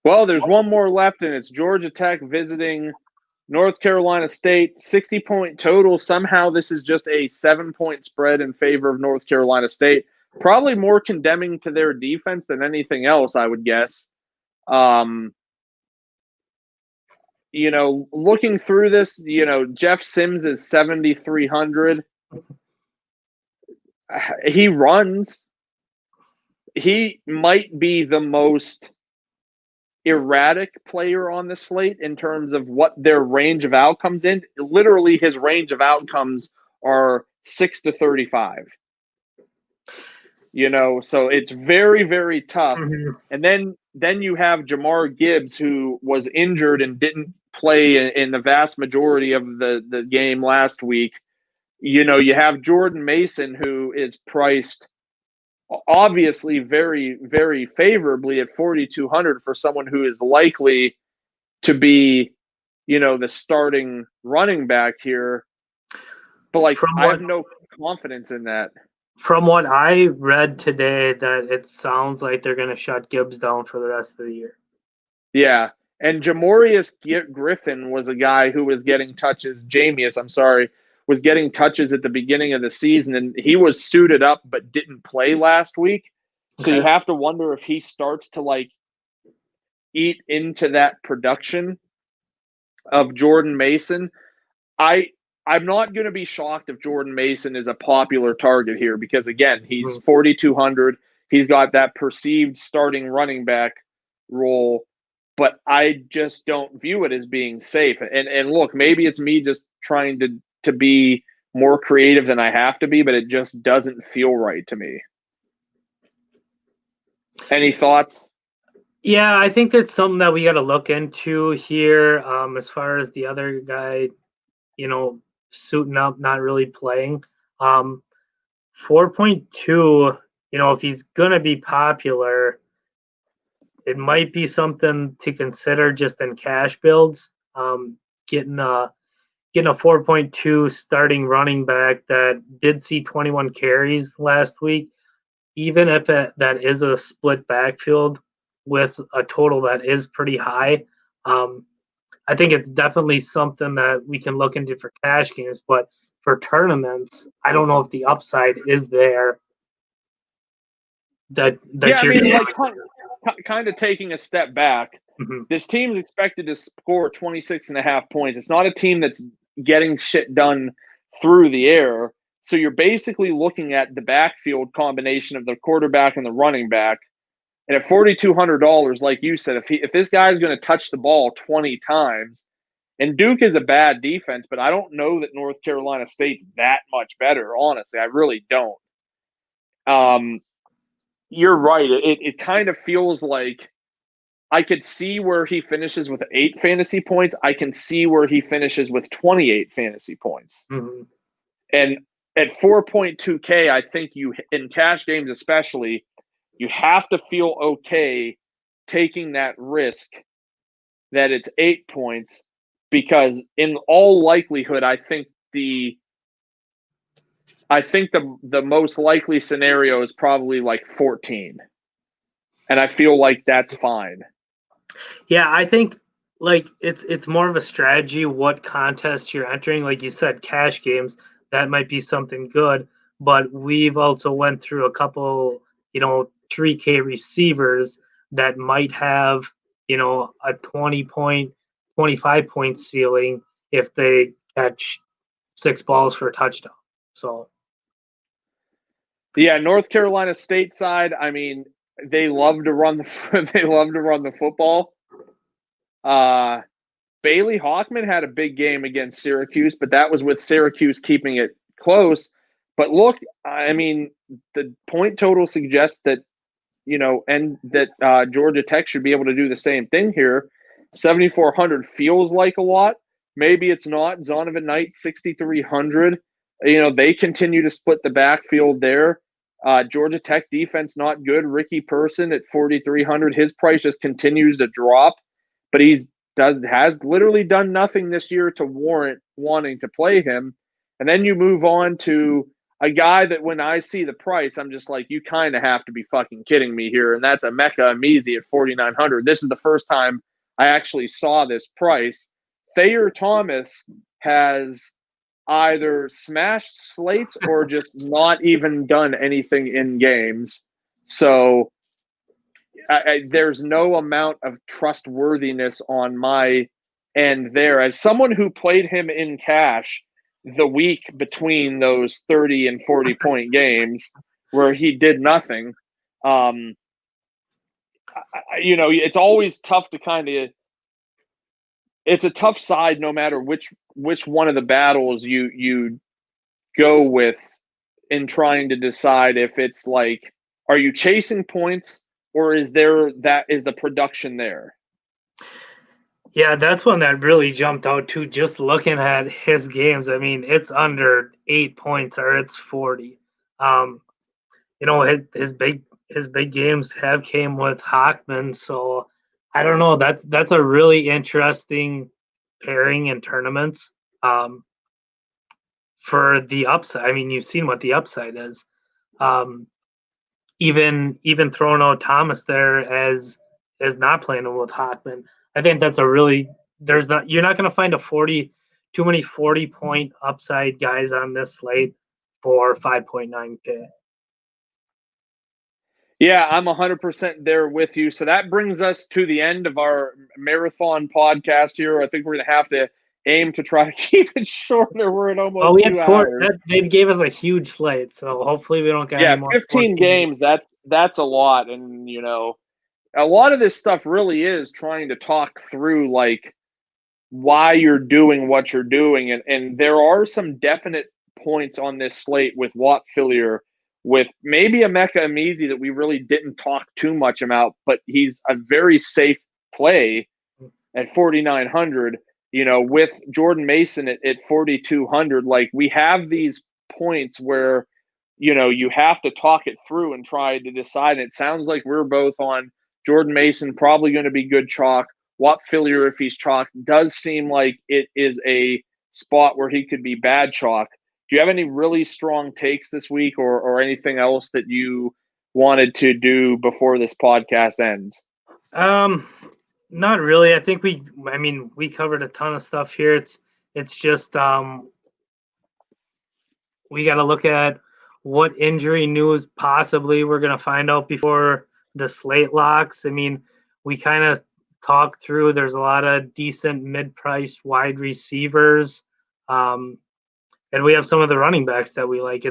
Well, there's one more left, and it's Georgia Tech visiting North Carolina State. 60-point total. Somehow this is just a 7-point spread in favor of North Carolina State. Probably more condemning to their defense than anything else, I would guess. Looking through this, Jeff Sims is 7,300. He runs. He might be the most erratic player on the slate in terms of what their range of outcomes in. Literally, his range of outcomes are 6 to 35. So it's very, very tough. Mm-hmm. And then you have Jamar Gibbs, who was injured and didn't play in the vast majority of the game last week. You have Jordan Mason, who is priced obviously very, very favorably at 4,200 for someone who is likely to be, the starting running back here. But I have no confidence in that. From what I read today, that it sounds like they're going to shut Gibbs down for the rest of the year. Yeah. And Jamorius Griffin was a guy who was getting touches. Was getting touches at the beginning of the season, and he was suited up but didn't play last week. So you have to wonder if he starts to eat into that production of Jordan Mason. I'm not going to be shocked if Jordan Mason is a popular target here because, again, he's 4,200. He's got that perceived starting running back role, but I just don't view it as being safe. And look, maybe it's me just trying to be more creative than I have to be, but it just doesn't feel right to me. Any thoughts? Yeah, I think that's something that we got to look into here. As far as the other guy, suiting up, not really playing. 4.2, if he's going to be popular, it might be something to consider just in cash builds. Getting a 4.2 starting running back that did see 21 carries last week, even if that is a split backfield with a total that is pretty high. I think it's definitely something that we can look into for cash games, but for tournaments, I don't know if the upside is there. Kind of taking a step back. Mm-hmm. This team is expected to score 26.5 points. It's not a team that's getting shit done through the air. So you're basically looking at the backfield combination of the quarterback and the running back. And at $4,200, like you said, if this guy's going to touch the ball 20 times, and Duke is a bad defense, but I don't know that North Carolina State's that much better, honestly. I really don't. You're right. It kind of feels like I could see where he finishes with 8 fantasy points. I can see where he finishes with 28 fantasy points. Mm-hmm. And at 4.2K, I think in cash games especially, you have to feel okay taking that risk that it's 8 points because in all likelihood, I think the I think the most likely scenario is probably like 14. And I feel like that's fine. Yeah, I think like it's more of a strategy what contest you're entering. Like you said, cash games, that might be something good. But we've also went through a couple, 3K receivers that might have, a 20 point, 25 point ceiling if they catch 6 balls for a touchdown. So Yeah, North Carolina State side, I mean, they love to run the they love to run the football. Bailey Hawkman had a big game against Syracuse, but that was with Syracuse keeping it close. But look, I mean, the point total suggests that and that Georgia Tech should be able to do the same thing here. 7,400 feels like a lot. Maybe it's not. Zonovan Knight 6,300. They continue to split the backfield there. Georgia Tech defense not good. Ricky Person at 4,300. His price just continues to drop, but has literally done nothing this year to warrant wanting to play him. And then you move on to a guy that when I see the price, I'm just like, you kind of have to be fucking kidding me here. And that's Emeka Emezie at 4,900. This is the first time I actually saw this price. Thayer Thomas has either smashed slates or just not even done anything in games. So there's no amount of trustworthiness on my end there. As someone who played him in cash the week between those 30 and 40 point games where he did nothing, it's always tough to kind of – it's a tough side no matter which one of the battles you go with in trying to decide if it's like, are you chasing points or is the production there? yeah, that's one that really jumped out too. Just looking at his games, I mean, it's under 8 points or it's 40. His big games have came with Hockman, so I don't know. That's a really interesting pairing in tournaments. For the upside, I mean, you've seen what the upside is. Even throwing out Thomas there as not playing with Hockman, I think that's a really you're not going to find too many 40 point upside guys on this slate for 5.9K. Yeah, I'm 100% there with you. So that brings us to the end of our marathon podcast here. I think we're going to have to aim to try to keep it shorter. We're at almost we had 2 4. hours. They gave us a huge slate, so hopefully we don't get any more. 15 games. That's a lot, and a lot of this stuff really is trying to talk through like why you're doing what you're doing, and there are some definite points on this slate with Watt Fillier, with maybe Emeka Emezie that we really didn't talk too much about, but he's a very safe play at 4,900. With Jordan Mason at 4,200, like we have these points where you have to talk it through and try to decide. And it sounds like we're both on Jordan Mason, probably going to be good chalk. Watt Fillier, if he's chalk, does seem like it is a spot where he could be bad chalk. Do you have any really strong takes this week or anything else that you wanted to do before this podcast ends? Not really. I think we covered a ton of stuff here. It's just we got to look at what injury news possibly we're going to find out before the slate locks. I mean, we kind of talked through, there's a lot of decent mid-priced wide receivers. And we have some of the running backs that we like.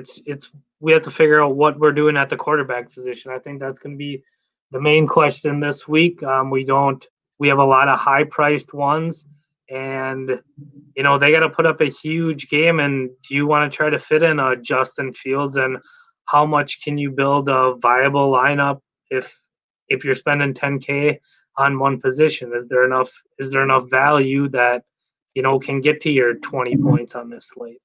We have to figure out what we're doing at the quarterback position. I think that's going to be the main question this week. We have a lot of high-priced ones, and they got to put up a huge game. And do you want to try to fit in a Justin Fields? And how much can you build a viable lineup if you're spending 10K on one position? Is there enough value that can get to your 20 points on this slate?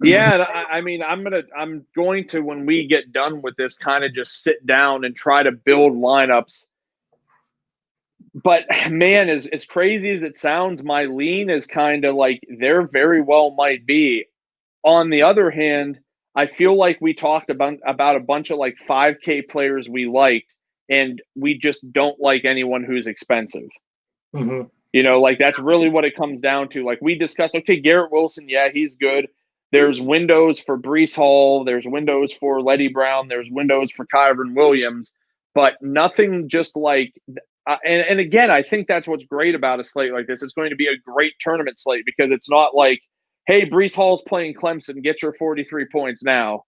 Yeah, I mean, I'm going to when we get done with this, kind of just sit down and try to build lineups. But man, as crazy as it sounds, my lean is kind of like there very well might be on the other hand, I feel like we talked about a bunch of like 5K players we liked, and we just don't like anyone who's expensive. Mm-hmm. You know, like that's really what it comes down to. Like we discussed, okay, Garrett Wilson, yeah, he's good. There's windows for Breece Hall. There's windows for Letty Brown. There's windows for Kyron Williams, but nothing just like. And again, I think that's what's great about a slate like this. It's going to be a great tournament slate because it's not like, hey, Breece Hall's playing Clemson, get your 43 points now.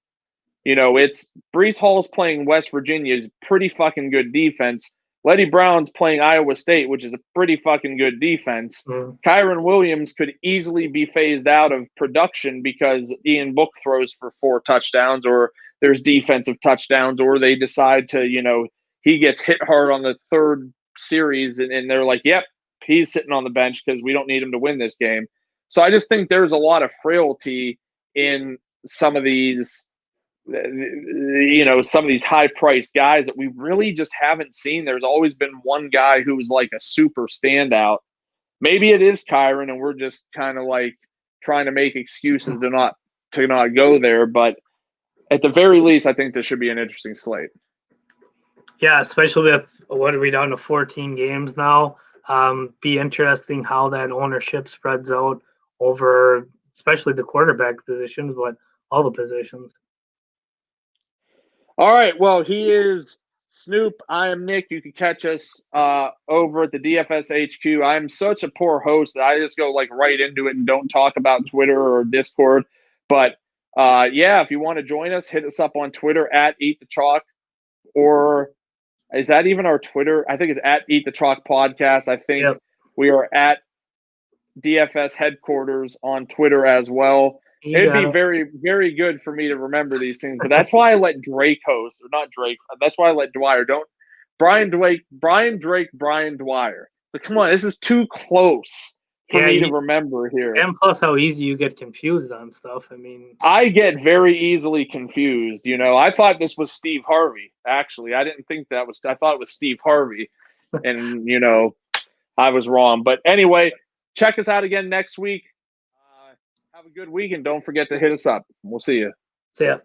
You know, it's Breece Hall's playing West Virginia's pretty fucking good defense. Letty Brown's playing Iowa State, which is a pretty fucking good defense. Kyron Williams could easily be phased out of production because Ian Book throws for 4 touchdowns, or there's defensive touchdowns, or they decide to, you know, he gets hit hard on the third series and they're like, yep, he's sitting on the bench because we don't need him to win this game. So I just think there's a lot of frailty in some of these, you know, some of these high priced guys that we really just haven't seen. There's always been one guy who was like a super standout. Maybe it is Kyron and we're just kind of like trying to make excuses to not go there. But at the very least, I think this should be an interesting slate. Yeah, especially with what are we down to 14 games now. Be interesting how that ownership spreads out over, especially the quarterback positions, but all the positions. All right. Well, he is Snoop. I am Nick. You can catch us over at the DFS HQ. I'm such a poor host that I just go like right into it and don't talk about Twitter or Discord. But yeah, if you want to join us, hit us up on Twitter at Eat the Chalk, or is that even our Twitter? I think it's at Eat the Chalk Podcast. I think we are at DFS headquarters on Twitter as well. It'd be very, very good for me to remember these things, but that's why I let Drake host, or not Drake. That's why I let Dwyer. Brian Drake, Brian Dwyer. But come on, this is too close for me to remember here. And plus how easy you get confused on stuff. I mean, I get very easily confused. You know, I thought this was Steve Harvey, actually. I didn't think I thought it was Steve Harvey. And, you know, I was wrong. But anyway, check us out again next week. Have a good week, and don't forget to hit us up. We'll see you. See ya.